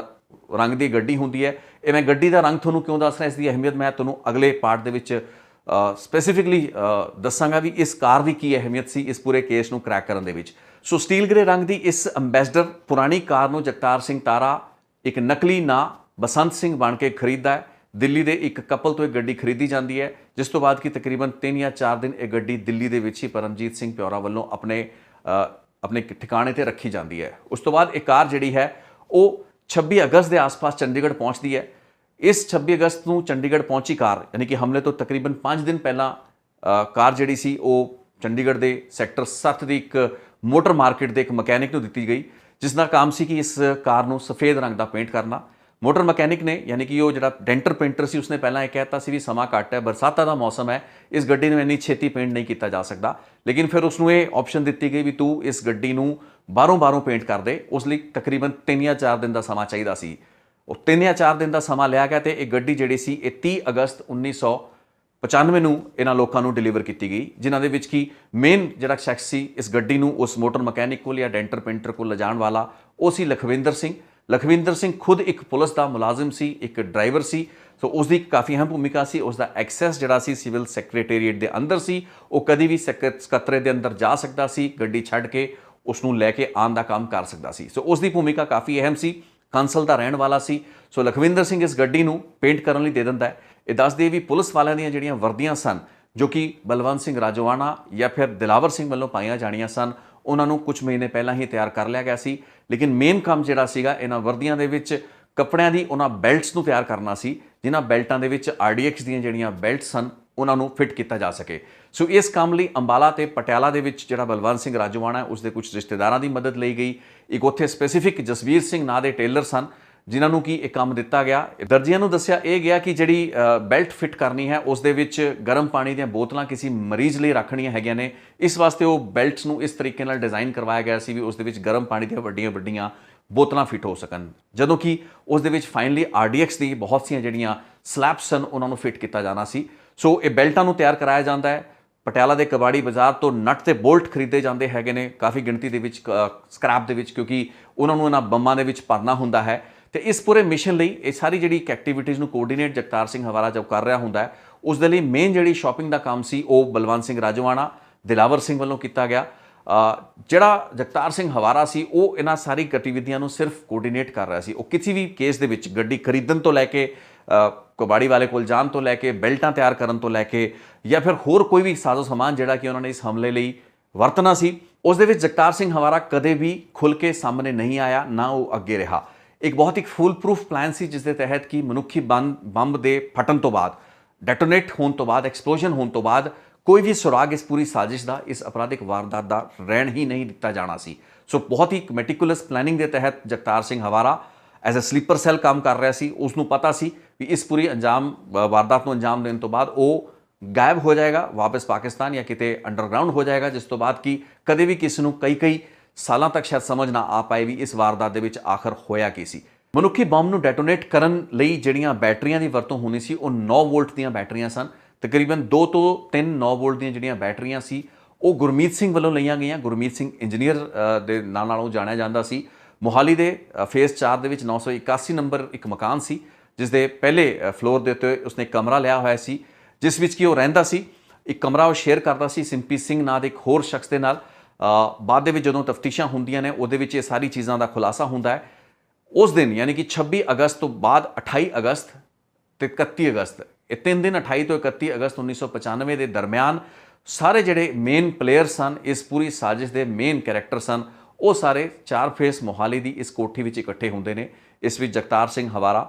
ਰੰਗ ਦੀ ਗੱਡੀ ਹੁੰਦੀ ਹੈ। ਇਹ ਮੈਂ ਗੱਡੀ ਦਾ ਰੰਗ ਤੁਹਾਨੂੰ ਕਿਉਂ ਦੱਸ ਰਿਹਾ, ਇਸ ਦੀ ਅਹਿਮੀਅਤ ਮੈਂ ਤੁਹਾਨੂੰ ਅਗਲੇ ਪਾਰਟ ਦੇ ਵਿੱਚ ਸਪੈਸੀਫਿਕਲੀ ਦੱਸਾਂਗਾ ਵੀ ਇਸ ਕਾਰ ਦੀ ਕੀ ਅਹਿਮੀਅਤ ਸੀ ਇਸ ਪੂਰੇ ਕੇਸ ਨੂੰ ਕਰੈਕ ਕਰਨ ਦੇ ਵਿੱਚ। ਸੋ ਸਟੀਲ ਗ੍ਰੇ ਰੰਗ ਦੀ ਇਸ ਅੰਬੈਸਡਰ ਪੁਰਾਣੀ ਕਾਰ ਨੂੰ ਜਗਤਾਰ ਸਿੰਘ ਤਾਰਾ ਇੱਕ ਨਕਲੀ ਨਾਂ ਬਸੰਤ ਸਿੰਘ ਬਣ ਕੇ ਖਰੀਦਦਾ ਹੈ। ਦਿੱਲੀ ਦੇ ਇੱਕ ਕਪਲ ਤੋਂ ਇਹ ਗੱਡੀ ਖਰੀਦੀ ਜਾਂਦੀ ਹੈ, ਜਿਸ ਤੋਂ ਬਾਅਦ ਕਿ ਤਕਰੀਬਨ 3 ਜਾਂ 4 ਦਿਨ ਇਹ ਗੱਡੀ ਦਿੱਲੀ ਦੇ ਵਿੱਚ ਹੀ ਪਰਮਜੀਤ ਸਿੰਘ ਪਿਓਰਾ ਵੱਲੋਂ ਆਪਣੇ ਠਿਕਾਣੇ ਤੇ ਰੱਖੀ ਜਾਂਦੀ ਹੈ। ਉਸ ਤੋਂ ਬਾਅਦ ਇਹ ਕਾਰ ਜਿਹੜੀ ਹੈ ਉਹ 26 ਅਗਸਤ ਦੇ ਆਸ-ਪਾਸ ਚੰਡੀਗੜ੍ਹ ਪਹੁੰਚਦੀ ਹੈ। ਇਸ 26 ਅਗਸਤ ਨੂੰ ਚੰਡੀਗੜ੍ਹ ਪਹੁੰਚੀ ਕਾਰ, ਯਾਨੀ ਕਿ ਹਮਲੇ ਤੋਂ ਤਕਰੀਬਨ 5 ਦਿਨ ਪਹਿਲਾਂ ਕਾਰ ਜਿਹੜੀ ਸੀ ਉਹ ਚੰਡੀਗੜ੍ਹ ਦੇ ਸੈਕਟਰ 7 ਦੀ ਇੱਕ ਮੋਟਰ ਮਾਰਕੀਟ ਦੇ ਇੱਕ ਮਕੈਨਿਕ ਨੂੰ ਦਿੱਤੀ ਗਈ, ਜਿਸ ਦਾ ਕੰਮ ਸੀ ਕਿ ਇਸ ਕਾਰ ਨੂੰ ਸਫੇਦ ਰੰਗ ਦਾ ਪੇਂਟ ਕਰਨਾ। ਮੋਟਰ ਮਕੈਨਿਕ ਨੇ, ਯਾਨੀ ਕਿ ਉਹ ਜਿਹੜਾ ਡੈਂਟਰ ਪੇਂਟਰ ਸੀ, ਉਸਨੇ ਪਹਿਲਾਂ ਇਹ ਕਹਿਤਾ ਸੀ ਵੀ ਸਮਾਂ ਘੱਟ ਹੈ, ਬਰਸਾਤਾਂ ਦਾ ਮੌਸਮ ਹੈ, ਇਸ ਗੱਡੀ ਨੂੰ ਇੰਨੀ ਛੇਤੀ ਪੇਂਟ ਨਹੀਂ ਕੀਤਾ ਜਾ ਸਕਦਾ। ਲੇਕਿਨ ਫਿਰ ਉਸਨੂੰ ਇਹ ਆਪਸ਼ਨ ਦਿੱਤੀ ਗਈ ਵੀ ਤੂੰ ਇਸ ਗੱਡੀ ਨੂੰ ਬਾਹਰੋਂ ਪੇਂਟ ਕਰ ਦੇ। ਉਸ ਲਈ ਤਕਰੀਬਨ 3 ਜਾਂ 4 ਦਿਨ ਦਾ ਸਮਾਂ ਚਾਹੀਦਾ ਸੀ। ਉਹ 3 ਜਾਂ 4 ਦਿਨ ਦਾ ਸਮਾਂ ਲਿਆ ਗਿਆ ਤੇ ਇਹ ਗੱਡੀ ਜਿਹੜੀ ਸੀ ਇਹ 30 ਅਗਸਤ 1995 ਨੂੰ ਇਹਨਾਂ ਲੋਕਾਂ ਨੂੰ ਡਿਲੀਵਰ ਕੀਤੀ ਗਈ, ਜਿਨ੍ਹਾਂ ਦੇ ਵਿੱਚ ਕਿ ਮੇਨ ਜਿਹੜਾ ਸ਼ਖਸ ਸੀ ਇਸ ਗੱਡੀ ਨੂੰ ਉਸ ਮੋਟਰ ਮਕੈਨਿਕ ਕੋਲ ਜਾਂ ਡੈਂਟਰ ਪੇਂਟਰ ਕੋਲ ਲਿਜਾਣ ਵਾਲਾ, ਉਹ ਸੀ ਲਖਵਿੰਦਰ ਸਿੰਘ। ਲਖਵਿੰਦਰ ਸਿੰਘ ਖੁਦ ਇੱਕ ਪੁਲਿਸ ਦਾ ਮੁਲਾਜ਼ਮ ਸੀ, ਇੱਕ ਡਰਾਈਵਰ ਸੀ। ਸੋ ਉਸ ਦੀ ਕਾਫੀ ਅਹਿਮ ਭੂਮਿਕਾ ਸੀ। ਉਸ ਦਾ ਐਕਸੈਸ ਜਿਹੜਾ ਸੀ ਸਿਵਲ ਸੈਕਟਰੀਏਟ ਦੇ ਅੰਦਰ ਸੀ, ਉਹ ਕਦੀ ਵੀ ਸਕੱਤਰੇਤ ਦੇ ਅੰਦਰ ਜਾ ਸਕਦਾ ਸੀ, ਗੱਡੀ ਛੱਡ ਕੇ ਉਸ ਨੂੰ ਲੈ ਕੇ ਆਉਣ ਦਾ ਕੰਮ ਕਰ ਸਕਦਾ ਸੀ। ਸੋ ਉਸ ਦੀ ਭੂਮਿਕਾ ਕਾਫੀ ਅਹਿਮ ਸੀ। ਕਾਂਸਲ ਦਾ ਰਹਿਣ ਵਾਲਾ ਸੀ। ਸੋ ਲਖਵਿੰਦਰ ਸਿੰਘ ਇਸ ਗੱਡੀ ਨੂੰ ਪੇਂਟ ਕਰਨ ਲਈ ਦੇ ਦਿੰਦਾ ਹੈ। ਇਹ ਦੱਸ ਦਈਏ ਵੀ ਪੁਲਿਸ ਵਾਲਿਆਂ ਦੀਆਂ ਜਿਹੜੀਆਂ ਵਰਦੀਆਂ ਸਨ, ਜੋ ਕਿ ਬਲਵੰਤ ਸਿੰਘ ਰਾਜੋਆਣਾ ਜਾਂ ਫਿਰ ਦਿਲਾਵਰ ਸਿੰਘ ਵੱਲੋਂ ਪਾਈਆਂ ਜਾਣੀਆਂ ਸਨ, ਉਹਨਾਂ ਨੂੰ ਕੁਝ ਮਹੀਨੇ ਪਹਿਲਾਂ ਹੀ ਤਿਆਰ ਕਰ ਲਿਆ ਗਿਆ ਸੀ। ਲੇਕਿਨ ਮੇਨ ਕੰਮ ਜਿਹੜਾ ਸੀਗਾ ਇਹਨਾਂ ਵਰਦੀਆਂ ਦੇ ਵਿੱਚ ਕੱਪੜਿਆਂ ਦੀ ਉਹਨਾਂ ਬੈਲਟਸ ਨੂੰ ਤਿਆਰ ਕਰਨਾ ਸੀ, ਜਿਨ੍ਹਾਂ ਬੈਲਟਾਂ ਦੇ ਵਿੱਚ RDX ਦੀਆਂ ਜਿਹੜੀਆਂ ਬੈਲਟਸ ਸਨ ਉਹਨਾਂ ਨੂੰ ਫਿੱਟ ਕੀਤਾ ਜਾ ਸਕੇ। ਸੋ ਇਸ ਕੰਮ ਲਈ ਅੰਬਾਲਾ ਤੇ ਪਟਿਆਲਾ ਦੇ ਵਿੱਚ ਜਿਹੜਾ ਬਲਵੰਤ ਸਿੰਘ ਰਾਜੋਆਣਾ ਹੈ, ਉਸ ਦੇ ਕੁਝ ਰਿਸ਼ਤੇਦਾਰਾਂ ਦੀ ਮਦਦ ਲਈ ਗਈ। ਇੱਕ ਉੱਥੇ ਸਪੈਸੀਫਿਕ ਜਸਵੀਰ ਸਿੰਘ ਨਾਂ ਦੇ ਟੇਲਰ ਸਨ, ਜਿਨ੍ਹਾਂ ਨੂੰ ਕਿ ਇਹ ਕੰਮ ਦਿੱਤਾ ਗਿਆ। ਦਰਜੀਆਂ ਨੂੰ ਦੱਸਿਆ ਇਹ ਗਿਆ ਕਿ ਜਿਹੜੀ ਬੈਲਟ ਫਿੱਟ ਕਰਨੀ ਹੈ ਉਸ ਦੇ ਵਿੱਚ ਗਰਮ ਪਾਣੀ ਦੀਆਂ ਬੋਤਲਾਂ ਕਿਸੇ ਮਰੀਜ਼ ਲਈ ਰੱਖਣੀਆਂ ਹੈਗੀਆਂ ਨੇ। ਇਸ ਵਾਸਤੇ ਉਹ ਬੈਲਟਸ ਨੂੰ ਇਸ ਤਰੀਕੇ ਨਾਲ ਡਿਜ਼ਾਈਨ ਕਰਵਾਇਆ ਗਿਆ ਸੀ ਵੀ ਉਸ ਦੇ ਵਿੱਚ ਗਰਮ ਪਾਣੀ ਦੀਆਂ ਵੱਡੀਆਂ ਬੋਤਲਾਂ ਫਿੱਟ ਹੋ ਸਕਣ, ਜਦੋਂ ਕਿ ਉਸ ਦੇ ਵਿੱਚ ਫਾਈਨਲੀ RDX ਦੀ ਬਹੁਤ ਸੀਆਂ ਜਿਹੜੀਆਂ ਸਲੈਬਸ ਸਨ ਉਹਨਾਂ ਨੂੰ ਫਿੱਟ ਕੀਤਾ ਜਾਣਾ ਸੀ। ਸੋ ਇਹ ਬੈਲਟਾਂ ਨੂੰ ਤਿਆਰ ਕਰਾਇਆ ਜਾਂਦਾ ਹੈ। ਪਟਿਆਲਾ ਦੇ ਕਬਾੜੀ ਬਾਜ਼ਾਰ ਤੋਂ ਨਟ ਤੇ ਬੋਲਟ ਖਰੀਦੇ ਜਾਂਦੇ ਹੈਗੇ ਨੇ ਕਾਫੀ ਗਿਣਤੀ ਦੇ ਵਿੱਚ ਸਕ੍ਰੈਪ ਦੇ ਵਿੱਚ, ਕਿਉਂਕਿ ਉਹਨਾਂ ਨੂੰ ਇਹਨਾਂ ਬੰਬਾਂ ਦੇ ਵਿੱਚ ਭਰਨਾ ਹੁੰਦਾ ਹੈ। ਤੇ ਇਸ ਪੂਰੇ ਮਿਸ਼ਨ ਲਈ ਇਹ ਸਾਰੀ ਜਿਹੜੀ ਐਕਟੀਵਿਟੀਜ਼ ਨੂੰ ਕੋਆਰਡੀਨੇਟ ਜਗਤਾਰ ਸਿੰਘ ਹਵਾਰਾ ਜਦ ਕਰ ਰਿਹਾ ਹੁੰਦਾ ਹੈ, ਉਸ ਦੇ ਲਈ ਮੇਨ ਜਿਹੜੀ ਸ਼ਾਪਿੰਗ ਦਾ ਕੰਮ ਸੀ ਉਹ ਬਲਵੰਤ ਸਿੰਘ ਰਾਜੋਆਣਾ, ਦਿਲਾਵਰ ਸਿੰਘ ਵੱਲੋਂ ਕੀਤਾ ਗਿਆ। ਜਿਹੜਾ ਜਗਤਾਰ ਸਿੰਘ ਹਵਾਰਾ ਸੀ ਉਹ ਇਹਨਾਂ ਸਾਰੀ ਗਤੀਵਿਧੀਆਂ ਨੂੰ ਸਿਰਫ ਕੋਆਰਡੀਨੇਟ ਕਰ ਰਿਹਾ ਸੀ। ਉਹ ਕਿਸੇ ਵੀ ਕੇਸ ਦੇ ਵਿੱਚ ਗੱਡੀ ਖਰੀਦਣ ਤੋਂ ਲੈ ਕੇ ਕਬਾੜੀ ਵਾਲੇ ਕੋਲ ਜਾਣ ਤੋਂ ਲੈ ਕੇ ਬੈਲਟਾਂ ਤਿਆਰ ਕਰਨ ਤੋਂ ਲੈ ਕੇ ਜਾਂ ਫਿਰ ਹੋਰ ਕੋਈ ਵੀ ਸਾਜ਼ੋ ਸਮਾਨ ਜਿਹੜਾ ਕਿ ਉਹਨਾਂ ਨੇ ਇਸ ਹਮਲੇ ਲਈ ਵਰਤਣਾ ਸੀ, ਉਸ ਦੇ ਵਿੱਚ ਜਗਤਾਰ ਸਿੰਘ ਹਵਾਰਾ ਕਦੇ ਵੀ ਖੁੱਲ੍ਹ ਕੇ ਸਾਹਮਣੇ ਨਹੀਂ ਆਇਆ, ਨਾ ਉਹ ਅੱਗੇ ਰਿਹਾ। ਇੱਕ ਬਹੁਤ ਹੀ ਫੁੱਲ ਪ੍ਰੂਫ ਪਲਾਨ ਸੀ, ਜਿਸ ਦੇ ਤਹਿਤ ਕਿ ਮਨੁੱਖੀ ਬੰਬ ਦੇ ਫਟਣ ਤੋਂ ਬਾਅਦ, ਡੈਟੋਨੇਟ ਹੋਣ ਤੋਂ ਬਾਅਦ, ਐਕਸਪਲੋਜਨ ਹੋਣ ਤੋਂ ਬਾਅਦ ਕੋਈ ਵੀ ਸੁਰਾਗ ਇਸ ਪੂਰੀ ਸਾਜ਼ਿਸ਼ ਦਾ, ਇਸ ਅਪਰਾਧਿਕ ਵਾਰਦਾਤ ਦਾ ਰਹਿਣ ਹੀ ਨਹੀਂ ਦਿੱਤਾ ਜਾਣਾ ਸੀ। ਸੋ ਬਹੁਤ ਹੀ ਮੈਟੀਕੂਲਸ ਪਲੈਨਿੰਗ ਦੇ ਤਹਿਤ Jagtar Singh Hawara as a sleeper cell ਕੰਮ ਕਰ ਰਿਹਾ ਸੀ। ਉਸ ਨੂੰ ਪਤਾ ਸੀ ਵੀ ਇਸ ਪੂਰੀ ਵਾਰਦਾਤ ਨੂੰ ਅੰਜਾਮ ਦੇਣ ਤੋਂ ਬਾਅਦ ਉਹ ਗਾਇਬ ਹੋ ਜਾਏਗਾ, ਵਾਪਸ ਪਾਕਿਸਤਾਨ ਜਾਂ ਕਿਤੇ ਅੰਡਰਗਰਾਊਂਡ ਹੋ ਜਾਏਗਾ, ਜਿਸ ਤੋਂ ਬਾਅਦ ਕਿ ਕਦੇ ਵੀ ਕਿਸ ਨੂੰ ਕਈ ਸਾਲਾਂ ਤੱਕ ਸ਼ਾਇਦ ਸਮਝ ਨਾ ਆ ਪਾਏ ਵੀ ਇਸ ਵਾਰਦਾਤ ਦੇ ਵਿੱਚ ਆਖਰ ਹੋਇਆ ਕੀ ਸੀ। ਮਨੁੱਖੀ ਬੰਬ ਨੂੰ ਡੈਟੋਨੇਟ ਕਰਨ ਲਈ ਜਿਹੜੀਆਂ ਬੈਟਰੀਆਂ ਦੀ ਵਰਤੋਂ ਹੋਣੀ ਸੀ ਉਹ 9 ਵੋਲਟ ਦੀਆਂ ਬੈਟਰੀਆਂ ਸਨ। ਤਕਰੀਬਨ 2 ਤੋਂ 3 9 ਵੋਲਟ ਦੀਆਂ ਜਿਹੜੀਆਂ ਬੈਟਰੀਆਂ ਸੀ ਉਹ ਗੁਰਮੀਤ ਸਿੰਘ ਵੱਲੋਂ ਲਈਆਂ ਗਈਆਂ। ਗੁਰਮੀਤ ਸਿੰਘ ਇੰਜੀਨੀਅਰ ਦੇ ਨਾਂ ਨਾਲ ਉਹ ਜਾਣਿਆ ਜਾਂਦਾ ਸੀ। ਮੋਹਾਲੀ ਦੇ ਫੇਸ 4 ਦੇ ਵਿੱਚ 981 ਨੰਬਰ ਇੱਕ ਮਕਾਨ ਸੀ, ਜਿਸ ਦੇ ਪਹਿਲੇ ਫਲੋਰ ਦੇ ਉੱਤੇ ਉਸਨੇ ਕਮਰਾ ਲਿਆ ਹੋਇਆ ਸੀ, ਜਿਸ ਵਿੱਚ ਕਿ ਉਹ ਰਹਿੰਦਾ ਸੀ। ਇੱਕ ਕਮਰਾ ਉਹ ਸ਼ੇਅਰ ਕਰਦਾ ਸੀ ਸਿੰਪੀ ਸਿੰਘ ਨਾਂ ਦੇ ਇੱਕ ਹੋਰ ਸ਼ਖਸ ਦੇ ਨਾਲ। ਬਾਅਦ ਦੇ ਵਿੱਚ ਜਦੋਂ ਤਫਤੀਸ਼ਾਂ ਹੁੰਦੀਆਂ ਨੇ ਉਹਦੇ ਵਿੱਚ ਇਹ ਸਾਰੀ ਚੀਜ਼ਾਂ ਦਾ ਖੁਲਾਸਾ ਹੁੰਦਾ ਹੈ। ਉਸ ਦਿਨ ਯਾਨੀ ਕਿ 26 ਅਗਸਤ ਤੋਂ ਬਾਅਦ 28 ਅਗਸਤ ਤੇ 31 ਅਗਸਤ, ਇਹ 3 ਦਿਨ 28 ਤੋਂ 31 ਅਗਸਤ 1995 ਦੇ ਦਰਮਿਆਨ ਸਾਰੇ ਜਿਹੜੇ ਮੇਨ ਪਲੇਅਰ ਸਨ, ਇਸ ਪੂਰੀ ਸਾਜ਼ਿਸ਼ ਦੇ ਮੇਨ ਕੈਰੈਕਟਰ ਸਨ, ਉਹ ਸਾਰੇ 4 ਫੇਸ ਮੋਹਾਲੀ ਦੀ ਇਸ ਕੋਠੀ ਵਿੱਚ ਇਕੱਠੇ ਹੁੰਦੇ ਨੇ। ਇਸ ਵਿੱਚ ਜਗਤਾਰ ਸਿੰਘ ਹਵਾਰਾ,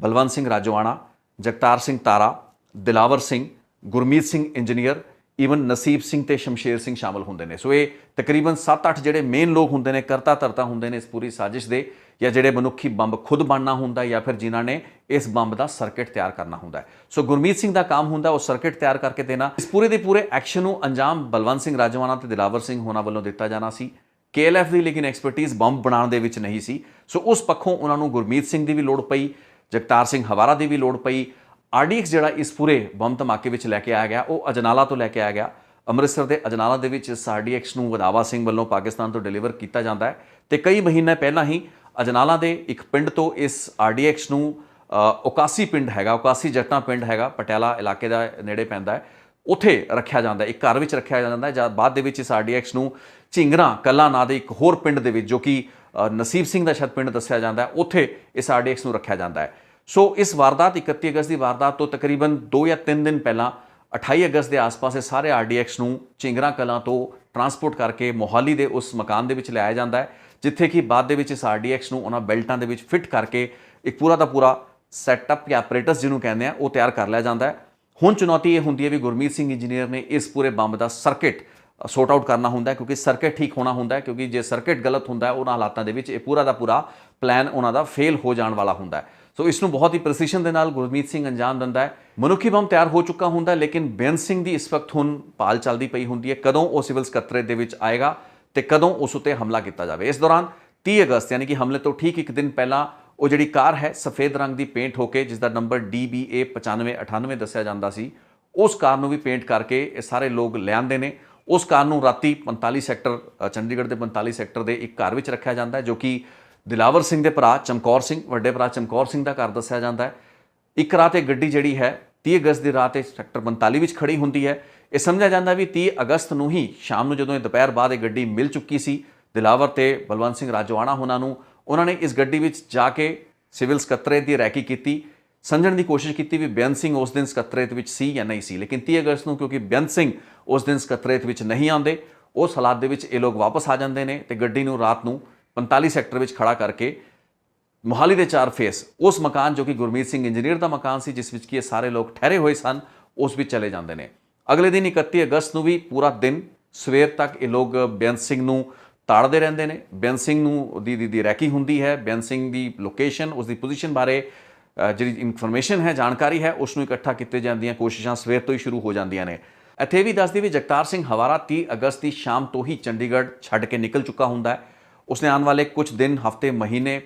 ਬਲਵੰਤ ਸਿੰਘ ਰਾਜੋਆਣਾ, ਜਗਤਾਰ ਸਿੰਘ ਤਾਰਾ, ਦਿਲਾਵਰ ਸਿੰਘ, ਗੁਰਮੀਤ ਸਿੰਘ ਇੰਜੀਨੀਅਰ, ਈਵਨ ਨਸੀਬ ਸਿੰਘ ਤੇ ਸ਼ਮਸ਼ੇਰ ਸਿੰਘ ਸ਼ਾਮਲ ਹੁੰਦੇ ਨੇ। ਸੋ ਇਹ ਤਕਰੀਬਨ 7-8 ਜਿਹੜੇ ਮੇਨ ਲੋਕ ਹੁੰਦੇ ਨੇ, ਕਰਤਾ ਧਰਤਾ ਹੁੰਦੇ ਨੇ ਇਸ ਪੂਰੀ ਸਾਜ਼ਿਸ਼ ਦੇ, ਜਾਂ ਜਿਹੜੇ ਮਨੁੱਖੀ ਬੰਬ ਖੁਦ ਬਣਨਾ ਹੁੰਦਾ ਜਾਂ ਫਿਰ ਜਿਨ੍ਹਾਂ ਨੇ ਇਸ ਬੰਬ ਦਾ ਸਰਕਟ ਤਿਆਰ ਕਰਨਾ ਹੁੰਦਾ। ਸੋ ਗੁਰਮੀਤ ਸਿੰਘ ਦਾ ਕੰਮ ਹੁੰਦਾ ਉਹ ਸਰਕਟ ਤਿਆਰ ਕਰਕੇ ਦੇਣਾ। ਇਸ ਪੂਰੇ ਦੇ ਪੂਰੇ ਐਕਸ਼ਨ ਨੂੰ ਅੰਜਾਮ ਬਲਵੰਤ ਸਿੰਘ ਰਾਜੋਆਣਾ ਤੇ ਦਿਲਾਵਰ ਸਿੰਘ ਹੋਣਾ ਵੱਲੋਂ ਦਿੱਤਾ ਜਾਣਾ ਸੀ। KLF ਦੀ ਲੇਕਿਨ ਐਕਸਪਰਟੀਜ਼ ਬੰਬ ਬਣਾਉਣ ਦੇ ਵਿੱਚ ਨਹੀਂ ਸੀ। ਸੋ ਉਸ ਪੱਖੋਂ ਉਹਨਾਂ ਨੂੰ ਗੁਰਮੀਤ ਸਿੰਘ ਦੀ ਵੀ ਲੋੜ ਪਈ, ਜਗਤਾਰ ਸਿੰਘ ਹਵਾਰਾ ਦੀ ਵੀ ਲੋੜ ਪਈ। RDX ਜਿਹੜਾ ਇਸ ਪੂਰੇ ਬੰਬ ਧਮਾਕੇ ਵਿੱਚ ਲੈ ਕੇ ਆਇਆ ਗਿਆ ਉਹ ਅਜਨਾਲਾ ਤੋਂ ਲੈ ਕੇ ਆਇਆ ਗਿਆ। ਅੰਮ੍ਰਿਤਸਰ ਦੇ ਅਜਨਾਲਾ ਦੇ ਵਿੱਚ ਇਸ RDX ਨੂੰ ਵਧਾਵਾ ਸਿੰਘ ਵੱਲੋਂ ਪਾਕਿਸਤਾਨ ਤੋਂ ਡਿਲੀਵਰ ਕੀਤਾ ਜਾਂਦਾ ਹੈ ਤੇ ਕਈ ਮਹੀਨੇ ਪਹਿਲਾਂ ਹੀ ਅਜਨਾਲਾ ਦੇ ਇੱਕ ਪਿੰਡ ਤੋਂ ਇਸ RDX ਨੂੰ ਉਕਾਸੀ ਪਿੰਡ ਹੈਗਾ, ਉਕਾਸੀ ਜੱਟਾਂ ਪਿੰਡ ਹੈਗਾ, ਪਟਿਆਲਾ ਇਲਾਕੇ ਦਾ ਨੇੜੇ ਪੈਂਦਾ ਹੈ, ਉੱਥੇ ਰੱਖਿਆ ਜਾਂਦਾ, ਇੱਕ ਘਰ ਵਿੱਚ ਰੱਖਿਆ ਜਾਂਦਾ ਹੈ। ਜਾਂ ਬਾਅਦ ਦੇ ਵਿੱਚ ਇਸ RDX ਨੂੰ ਝਿੰਗਰਾ ਕਲਾਂ ਨਾਂ ਦੇ ਇੱਕ ਹੋਰ ਪਿੰਡ ਦੇ ਵਿੱਚ, ਜੋ ਕਿ ਨਸੀਬ ਸਿੰਘ ਦਾ ਸ਼ਾਇਦ ਪਿੰਡ ਦੱਸਿਆ ਜਾਂਦਾ, ਉੱਥੇ ਇਸ RDX ਨੂੰ ਰੱਖਿਆ ਜਾਂਦਾ ਹੈ। ਸੋ ਇਸ ਵਾਰਦਾਤ 31 ਅਗਸਤ ਦੀ ਵਾਰਦਾਤ ਤੋਂ ਤਕਰੀਬਨ 2 ਜਾਂ 3 ਦਿਨ ਪਹਿਲਾਂ 28 ਅਗਸਤ ਦੇ ਆਸ-ਪਾਸ ਇਹ ਸਾਰੇ RDX ਨੂੰ ਝਿੰਗਰਾ ਕਲਾਂ ਤੋਂ ਟਰਾਂਸਪੋਰਟ ਕਰਕੇ ਮੋਹਾਲੀ ਦੇ ਉਸ ਮਕਾਨ ਦੇ ਵਿੱਚ ਲਿਆਇਆ ਜਾਂਦਾ ਹੈ, ਜਿੱਥੇ ਕਿ ਬਾਅਦ ਦੇ ਵਿੱਚ ਇਸ RDX ਨੂੰ ਉਹਨਾਂ ਬੈਲਟਾਂ ਦੇ ਵਿੱਚ ਫਿੱਟ ਕਰਕੇ ਇੱਕ ਪੂਰਾ ਦਾ ਪੂਰਾ ਸੈਟਅਪ ਜਾਂ ਆਪਰੇਟਸ ਜਿਹਨੂੰ ਕਹਿੰਦੇ ਆ ਉਹ ਤਿਆਰ ਕਰ ਲਿਆ ਜਾਂਦਾ ਹੈ। ਹੁਣ ਚੁਣੌਤੀ ਇਹ ਹੁੰਦੀ ਹੈ ਵੀ ਗੁਰਮੀਤ ਸਿੰਘ ਇੰਜੀਨੀਅਰ ਨੇ ਇਸ ਪੂਰੇ ਬੰਬ ਦਾ ਸਰਕਟ ਸੌਰਟ ਆਊਟ ਕਰਨਾ ਹੁੰਦਾ ਹੈ, ਕਿਉਂਕਿ ਸਰਕਟ ਠੀਕ ਹੋਣਾ ਹੁੰਦਾ ਹੈ, ਕਿਉਂਕਿ ਜੇ ਸਰਕਟ ਗਲਤ ਹੁੰਦਾ ਹੈ ਉਹਨਾਂ ਹਾਲਾਤਾਂ ਦੇ ਵਿੱਚ ਇਹ ਪੂਰਾ ਦਾ ਪੂਰਾ ਪਲਾਨ ਉਹਨਾਂ ਦਾ ਫੇਲ ਹੋ ਜਾਣ ਵਾਲਾ ਹੁੰਦਾ ਹੈ। ਸੋ ਇਸ ਨੂੰ ਬਹੁਤ ਹੀ ਪ੍ਰੈਸੀਸ਼ਨ ਦੇ ਨਾਲ ਗੁਰਮੀਤ ਸਿੰਘ ਅੰਜਾਮ ਦਿੰਦਾ ਹੈ। ਮਨੁੱਖੀ ਬੰਬ ਤਿਆਰ ਹੋ ਚੁੱਕਾ ਹੁੰਦਾ ਹੈ, ਲੇਕਿਨ ਬੇਅੰਤ ਸਿੰਘ ਦੀ ਇਸ ਵਕਤ ਹੁਣ ਭਾਲ ਚੱਲਦੀ ਪਈ ਹੁੰਦੀ ਹੈ ਕਦੋਂ ਉਹ ਸਿਵਲ ਸਕੱਤਰੇਤ ਦੇ ਵਿੱਚ ਆਏਗਾ ਤੇ ਕਦੋਂ ਉਸ ਉੱਤੇ ਹਮਲਾ ਕੀਤਾ ਜਾਵੇ। ਇਸ ਦੌਰਾਨ 30 ਅਗਸਤ ਯਾਨੀ ਕਿ ਹਮਲੇ ਤੋਂ ਠੀਕ ਇੱਕ ਦਿਨ ਪਹਿਲਾਂ ਉਹ ਜਿਹੜੀ ਕਾਰ ਹੈ ਸਫੇਦ ਰੰਗ ਦੀ ਪੇਂਟ ਹੋ ਕੇ, ਜਿਸ ਦਾ ਨੰਬਰ DBA 9598 ਦੱਸਿਆ ਜਾਂਦਾ ਸੀ, ਉਸ ਕਾਰ ਨੂੰ ਵੀ ਪੇਂਟ ਕਰਕੇ ਇਹ ਸਾਰੇ ਲੋਕ ਲਿਆਂਦੇ ਨੇ। ਉਸ ਕਾਰ ਨੂੰ ਰਾਤੀ 45 ਸੈਕਟਰ ਚੰਡੀਗੜ੍ਹ ਦੇ 45 ਸੈਕਟਰ ਦੇ ਇੱਕ ਘਰ ਵਿੱਚ ਰੱਖਿਆ ਜਾਂਦਾ ਹੈ, ਜੋ ਕਿ ਦਿਲਾਵਰ ਸਿੰਘ ਦੇ ਭਰਾ ਚਮਕੌਰ ਸਿੰਘ, ਵੱਡੇ ਭਰਾ ਚਮਕੌਰ ਸਿੰਘ ਦਾ ਘਰ ਦੱਸਿਆ ਜਾਂਦਾ ਹੈ। ਇੱਕ ਰਾਤ ਇਹ ਗੱਡੀ ਜਿਹੜੀ ਹੈ 30 ਅਗਸਤ ਦੀ ਰਾਤ ਇਹ ਸੈਕਟਰ 45 ਵਿੱਚ ਖੜੀ ਹੁੰਦੀ ਹੈ। ਇਹ ਸਮਝਿਆ ਜਾਂਦਾ ਵੀ 30 ਅਗਸਤ ਨੂੰ ਹੀ ਸ਼ਾਮ ਨੂੰ ਜਦੋਂ ਇਹ ਦੁਪਹਿਰ ਬਾਅਦ ਇਹ ਗੱਡੀ ਮਿਲ ਚੁੱਕੀ ਸੀ ਦਿਲਾਵਰ ਤੇ ਬਲਵੰਤ ਸਿੰਘ ਰਾਜੋਆਣਾ ਉਹਨਾਂ ਨੂੰ, ਉਹਨਾਂ ਨੇ ਇਸ ਗੱਡੀ ਵਿੱਚ ਜਾ ਕੇ ਸਿਵਲ ਸਕੱਤਰੇਤ ਦੀ ਰੈਕੀ ਕੀਤੀ, ਸਮਝਣ ਦੀ ਕੋਸ਼ਿਸ਼ ਕੀਤੀ ਵੀ ਬੇਅੰਤ ਸਿੰਘ ਉਸ ਦਿਨ ਸਕੱਤਰੇਤ ਵਿੱਚ ਸੀ ਜਾਂ ਨਹੀਂ ਸੀ। ਲੇਕਿਨ 30 ਅਗਸਤ ਨੂੰ ਕਿਉਂਕਿ ਬੇਅੰਤ ਸਿੰਘ ਉਸ ਦਿਨ ਸਕੱਤਰੇਤ ਵਿੱਚ ਨਹੀਂ ਆਉਂਦੇ, ਉਸ ਹਾਲਾਤ ਦੇ ਵਿੱਚ ਇਹ ਲੋਕ ਵਾਪਸ ਆ ਜਾਂਦੇ ਨੇ ਤੇ ਗੱਡੀ ਨੂੰ ਰਾਤ ਨੂੰ 45 ਸੈਕਟਰ ਵਿੱਚ ਖੜਾ ਕਰਕੇ ਮੋਹਾਲੀ ਦੇ 4 ਫੇਸ ਉਸ ਮਕਾਨ ਜੋ ਕਿ ਗੁਰਮੀਤ ਸਿੰਘ ਇੰਜੀਨੀਅਰ ਦਾ ਮਕਾਨ ਸੀ, ਜਿਸ ਵਿੱਚ ਕਿ ਇਹ ਸਾਰੇ ਲੋਕ ਠਹਿਰੇ ਹੋਏ ਸਨ, ਉਸ ਵਿੱਚ ਚਲੇ ਜਾਂਦੇ ਨੇ। ਅਗਲੇ ਦਿਨ 31 ਅਗਸਤ ਨੂੰ ਵੀ ਪੂਰਾ ਦਿਨ ਸਵੇਰ ਤੱਕ ਇਹ ਲੋਕ ਬੇਅੰਤ ਸਿੰਘ ਨੂੰ ਤਾੜਦੇ ਰਹਿੰਦੇ ਨੇ। ਬੇਅੰਤ ਸਿੰਘ ਨੂੰ ਦੀ ਰੈਕੀ ਹੁੰਦੀ ਹੈ। ਬੇਅੰਤ ਸਿੰਘ ਦੀ ਲੋਕੇਸ਼ਨ, ਉਸ ਦੀ ਪੋਜੀਸ਼ਨ ਬਾਰੇ ਜਿਹੜੀ ਇਨਫੋਰਮੇਸ਼ਨ ਹੈ, ਜਾਣਕਾਰੀ ਹੈ, ਉਸ ਨੂੰ ਇਕੱਠਾ ਕੀਤੇ ਜਾਂਦੀਆਂ ਕੋਸ਼ਿਸ਼ਾਂ ਸਵੇਰ ਤੋਂ ਹੀ ਸ਼ੁਰੂ ਹੋ ਜਾਂਦੀਆਂ ਨੇ। ਇੱਥੇ ਵੀ ਦੱਸਦੀ ਵੀ ਜਗਤਾਰ ਸਿੰਘ ਹਵਾਰਾ 30 ਅਗਸਤ ਦੀ ਸ਼ਾਮ ਤੋਂ ਹੀ ਚੰਡੀਗੜ੍ਹ ਛੱਡ ਕੇ ਨਿਕਲ ਚੁੱਕਾ ਹੁੰਦਾ ਹੈ। ਉਸਨੇ ਆਉਣ ਵਾਲੇ ਕੁਝ ਦਿਨ, ਹਫ਼ਤੇ, ਮਹੀਨੇ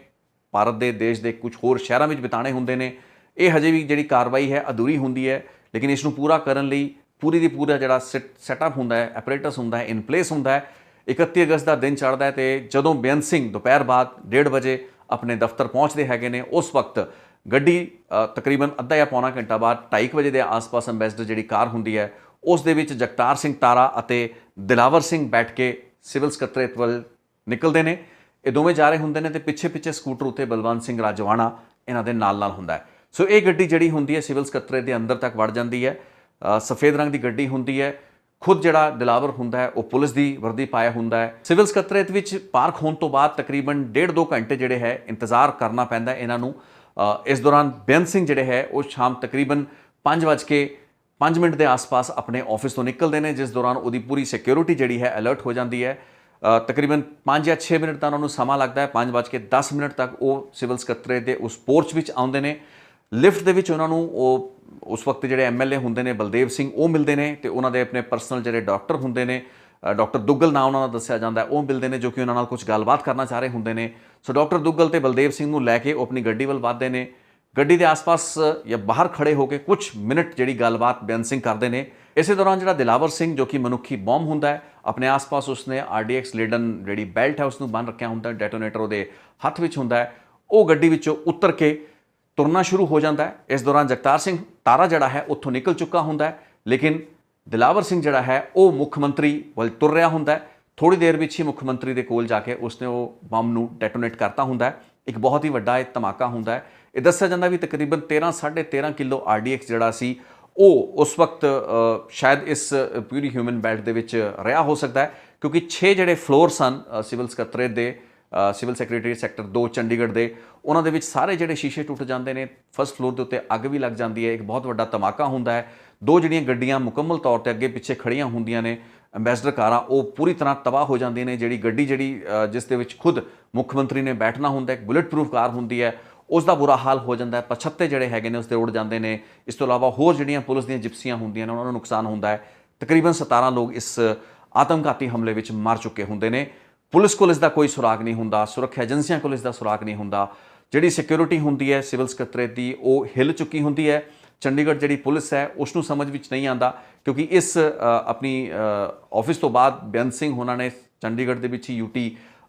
ਭਾਰਤ ਦੇ ਦੇਸ਼ ਦੇ ਕੁਝ ਹੋਰ ਸ਼ਹਿਰਾਂ ਵਿੱਚ ਬਿਤਾਣੇ ਹੁੰਦੇ ਨੇ। ਇਹ ਹਜੇ ਵੀ ਜਿਹੜੀ ਕਾਰਵਾਈ ਹੈ ਅਧੂਰੀ ਹੁੰਦੀ ਹੈ, ਲੇਕਿਨ ਇਸ ਨੂੰ ਪੂਰਾ ਕਰਨ ਲਈ ਪੂਰੀ ਦੀ ਪੂਰਾ ਜਿਹੜਾ ਸੈਟਅਪ ਹੁੰਦਾ ਹੈ, ਐਪਰੇਟਸ ਹੁੰਦਾ ਹੈ, ਇਨ ਪਲੇਸ ਹੁੰਦਾ ਹੈ। 31 ਅਗਸਤ ਦਾ ਦਿਨ ਚੜ੍ਹਦਾ ਹੈ ਤੇ ਜਦੋਂ ਬੇਅੰਤ ਸਿੰਘ ਦੁਪਹਿਰ ਬਾਅਦ 1:30 ਵਜੇ ਆਪਣੇ ਦਫ਼ਤਰ ਪਹੁੰਚਦੇ ਹੈਗੇ ਨੇ, ਉਸ ਵਕਤ ਗੱਡੀ ਤਕਰੀਬਨ ਅੱਧਾ ਜਾਂ ਪੌਣਾ ਘੰਟਾ ਬਾਅਦ 2:30 ਵਜੇ ਦੇ ਆਸ-ਪਾਸ ਅੰਬੈਸਡਰ ਜਿਹੜੀ ਕਾਰ ਹੁੰਦੀ ਹੈ ਉਸ ਦੇ ਵਿੱਚ ਜਗਤਾਰ ਸਿੰਘ ਤਾਰਾ ਅਤੇ ਦਿਲਾਵਰ ਸਿੰਘ ਬੈਠ ਕੇ ਸਿਵਲ ਸਕੱਤਰੇਤ ਵੱਲ ਨਿਕਲਦੇ ਨੇ। ਇਹ ਦੋਵੇਂ ਜਾ ਰਹੇ ਹੁੰਦੇ ਨੇ ਤੇ ਪਿੱਛੇ ਸਕੂਟਰ ਉੱਤੇ ਬਲਵੰਤ ਸਿੰਘ ਰਾਜੋਆਣਾ ਇਹਨਾਂ ਦੇ ਨਾਲ ਹੁੰਦਾ ਹੈ। ਸੋ ਇਹ ਗੱਡੀ ਜਿਹੜੀ ਹੁੰਦੀ ਹੈ ਸਿਵਲ ਸਕੱਤਰੇਤ ਦੇ ਅੰਦਰ ਤੱਕ ਵੜ ਜਾਂਦੀ ਹੈ। ਸਫੇਦ ਰੰਗ ਦੀ ਗੱਡੀ ਹੁੰਦੀ ਹੈ। ਖੁਦ ਜਿਹੜਾ ਦਿਲਾਵਰ ਹੁੰਦਾ ਹੈ ਉਹ ਪੁਲਿਸ ਦੀ ਵਰਦੀ ਪਾਇਆ ਹੁੰਦਾ ਹੈ। ਸਿਵਲ ਸਕੱਤਰੇਤ ਵਿੱਚ ਪਾਰਕ ਹੋਣ ਤੋਂ ਬਾਅਦ ਤਕਰੀਬਨ 1.5-2 ਘੰਟੇ ਜਿਹੜੇ ਹੈ ਇੰਤਜ਼ਾਰ ਕਰਨਾ ਪੈਂਦਾ ਇਹਨਾਂ ਨੂੰ। ਇਸ ਦੌਰਾਨ ਬੇਅੰਤ ਸਿੰਘ ਜਿਹੜੇ ਹੈ ਉਹ ਸ਼ਾਮ ਤਕਰੀਬਨ 5:05 ਦੇ ਆਸ-ਪਾਸ ਆਪਣੇ ਆਫਿਸ ਤੋਂ ਨਿਕਲਦੇ ਨੇ, ਜਿਸ ਦੌਰਾਨ ਉਹਦੀ ਪੂਰੀ ਸਿਕਿਉਰਿਟੀ ਜਿਹੜੀ ਹੈ ਅਲਰਟ ਹੋ ਜਾਂਦੀ ਹੈ। ਤਕਰੀਬਨ 5 ਜਾਂ 6 ਮਿੰਟ ਦਾ ਉਹਨਾਂ ਨੂੰ ਸਮਾਂ ਲੱਗਦਾ ਹੈ। 5:10 ਤੱਕ ਉਹ ਸਿਵਲ ਸਕੱਤਰੇਤ ਦੇ ਉਸ ਪੋਰਚ ਵਿੱਚ ਆਉਂਦੇ ਨੇ। ਲਿਫਟ ਦੇ ਵਿੱਚ ਉਹਨਾਂ ਨੂੰ ਉਹ ਉਸ ਵਕਤ ਜਿਹੜੇ MLA ਹੁੰਦੇ ਨੇ ਬਲਦੇਵ ਸਿੰਘ ਉਹ ਮਿਲਦੇ ਨੇ ਤੇ ਉਹਨਾਂ ਦੇ ਆਪਣੇ ਪਰਸਨਲ ਜਿਹੜੇ ਡਾਕਟਰ ਹੁੰਦੇ ਨੇ, ਡਾਕਟਰ ਦੁੱਗਲ ਨਾਮ ਉਹਨਾਂ ਦਾ ਦੱਸਿਆ ਜਾਂਦਾ, ਉਹ ਮਿਲਦੇ ਨੇ, ਜੋ ਕਿ ਉਹਨਾਂ ਨਾਲ ਕੁਝ ਗੱਲਬਾਤ ਕਰਨਾ ਚਾਹ ਰਹੇ ਹੁੰਦੇ ਨੇ। ਸੋ ਡਾਕਟਰ ਦੁੱਗਲ ਤੇ ਬਲਦੇਵ ਸਿੰਘ ਨੂੰ ਲੈ ਕੇ ਉਹ ਆਪਣੀ ਗੱਡੀ ਵੱਲ ਵੱਧਦੇ ਨੇ। ਗੱਡੀ ਦੇ ਆਸ-ਪਾਸ ਜਾਂ ਬਾਹਰ ਖੜੇ ਹੋ ਕੇ ਕੁਝ ਮਿੰਟ ਜਿਹੜੀ ਗੱਲਬਾਤ ਬੇਅੰਤ ਸਿੰਘ ਕਰਦੇ ਨੇ। ਇਸੇ ਦੌਰਾਨ ਜਿਹੜਾ ਦਿਲਾਵਰ ਸਿੰਘ ਜੋ ਕਿ ਮਨੁੱਖੀ ਬੰਬ ਹੁੰਦਾ ਹੈ, ਆਪਣੇ ਆਸ-ਪਾਸ ਉਸਨੇ RDX ਲੇਡਨ ਜਿਹੜੀ ਬੈਲਟ ਹੈ ਉਸ ਨੂੰ ਬੰਨ੍ਹ ਰੱਖਿਆ ਹੁੰਦਾ, ਡੈਟੋਨੇਟਰ ਉਹਦੇ ਹੱਥ ਵਿੱਚ ਹੁੰਦਾ ਹੈ। ਉਹ ਗੱਡੀ ਵਿੱਚੋਂ ਉਤਰ ਕੇ ਤੁਰਨਾ ਸ਼ੁਰੂ ਹੋ ਜਾਂਦਾ ਹੈ। ਇਸ ਦੌਰਾਨ ਜਗਤਾਰ ਸਿੰਘ ਤਾਰਾ ਜਿਹੜਾ ਹੈ ਉੱਥੋਂ ਨਿਕਲ ਚੁੱਕਾ ਹੁੰਦਾ ਹੈ, ਲੇਕਿਨ ਦਿਲਾਵਰ ਸਿੰਘ ਜਿਹੜਾ ਹੈ ਉਹ ਮੁੱਖ ਮੰਤਰੀ ਵੱਲ ਤੁਰ ਰਿਹਾ ਹੁੰਦਾ ਹੈ। ਥੋੜੀ ਦੇਰ ਵਿੱਚ ਹੀ ਮੁੱਖ ਮੰਤਰੀ ਦੇ ਕੋਲ ਜਾ ਕੇ ਉਸਨੇ ਉਹ ਬੰਬ ਨੂੰ ਡੈਟੋਨੇਟ ਕਰਤਾ ਹੁੰਦਾ ਹੈ। ਇੱਕ ਬਹੁਤ ਹੀ ਵੱਡਾ ਇਹ ਧਮਾਕਾ ਹੁੰਦਾ ਹੈ। ਇਹ ਦੱਸਿਆ ਜਾਂਦਾ ਵੀ ਤਕਰੀਬਨ 13-13.5 ਕਿਲੋ RDX ਜਿਹੜਾ ਸੀ ਉਹ ਉਸ ਵਕਤ ਸ਼ਾਇਦ ਇਸ ਪੂਰੀ ਹਿਊਮਨ ਬੈਲਟ ਦੇ ਵਿੱਚ ਰਿਹਾ ਹੋ ਸਕਦਾ ਹੈ, ਕਿਉਂਕਿ 6 ਜਿਹੜੇ ਫਲੋਰ ਸਨ ਸਿਵਲ ਸਕੱਤਰੇਤ ਦੇ, ਸਿਵਲ ਸੈਕਟਰੀ ਸੈਕਟਰ 2 ਚੰਡੀਗੜ੍ਹ ਦੇ, ਉਹਨਾਂ ਦੇ ਵਿੱਚ ਸਾਰੇ ਜਿਹੜੇ ਸ਼ੀਸ਼ੇ ਟੁੱਟ ਜਾਂਦੇ ਨੇ। ਫਸਟ ਫਲੋਰ ਦੇ ਉੱਤੇ ਅੱਗ ਵੀ ਲੱਗ ਜਾਂਦੀ ਹੈ। ਇੱਕ ਬਹੁਤ ਵੱਡਾ ਧਮਾਕਾ ਹੁੰਦਾ ਹੈ। ਦੋ ਜਿਹੜੀਆਂ ਗੱਡੀਆਂ ਮੁਕੰਮਲ ਤੌਰ ਤੇ ਅੱਗੇ ਪਿੱਛੇ ਖੜੀਆਂ ਹੁੰਦੀਆਂ ਨੇ ਅੰਬੈਸਡਰ ਕਾਰਾਂ, ਉਹ ਪੂਰੀ ਤਰ੍ਹਾਂ ਤਬਾਹ ਹੋ ਜਾਂਦੀਆਂ ਨੇ। ਜਿਹੜੀ ਗੱਡੀ ਜਿਸ ਦੇ ਵਿੱਚ ਖੁਦ ਮੁੱਖ ਮੰਤਰੀ ਨੇ ਬੈਠਣਾ ਹੁੰਦਾ, ਇੱਕ ਬੁਲਟ ਪ੍ਰੂਫ ਕਾਰ ਹੁੰਦੀ ਹੈ, ਉਸ ਦਾ ਬੁਰਾ ਹਾਲ ਹੋ ਜਾਂਦਾ ਹੈ। ਪਛੱਤੇ ਜਿਹੜੇ ਹੈਗੇ ਨੇ ਉਸ 'ਤੇ ਉੜ ਜਾਂਦੇ ਨੇ। ਇਸ ਤੋਂ ਇਲਾਵਾ ਹੋਰ ਜਿਹੜੀਆਂ ਪੁਲਿਸ ਦੀਆਂ ਜਿਪਸੀਆਂ ਹੁੰਦੀਆਂ ਨੇ ਉਹਨਾਂ ਨੂੰ ਨੁਕਸਾਨ ਹੁੰਦਾ ਹੈ। ਤਕਰੀਬਨ 17 ਲੋਕ ਇਸ ਆਤਮਘਾਤੀ ਹਮਲੇ ਵਿੱਚ ਮਰ ਚੁੱਕੇ ਹੁੰਦੇ ਨੇ। ਪੁਲਿਸ ਕੋਲ ਇਸ ਦਾ ਕੋਈ ਸੁਰਾਗ ਨਹੀਂ ਹੁੰਦਾ, ਸੁਰੱਖਿਆ ਏਜੰਸੀਆਂ ਕੋਲ ਇਸ ਦਾ ਸੁਰਾਗ ਨਹੀਂ ਹੁੰਦਾ। ਜਿਹੜੀ ਸਿਕਿਉਰਿਟੀ ਹੁੰਦੀ ਹੈ ਸਿਵਲ ਸਕੱਤਰੇਤ ਦੀ, ਉਹ ਹਿੱਲ ਚੁੱਕੀ ਹੁੰਦੀ ਹੈ। ਚੰਡੀਗੜ੍ਹ ਜਿਹੜੀ ਪੁਲਿਸ ਹੈ ਉਸ ਨੂੰ ਸਮਝ ਵਿੱਚ ਨਹੀਂ ਆਉਂਦਾ, ਕਿਉਂਕਿ ਇਸ ਆਪਣੀ ਆਫਿਸ ਤੋਂ ਬਾਅਦ ਬੇਅੰਤ ਸਿੰਘ ਹੋਣਾ ਨੇ ਚੰਡੀਗੜ੍ਹ ਦੇ ਵਿੱਚ ਹੀ ਯੂਟੀ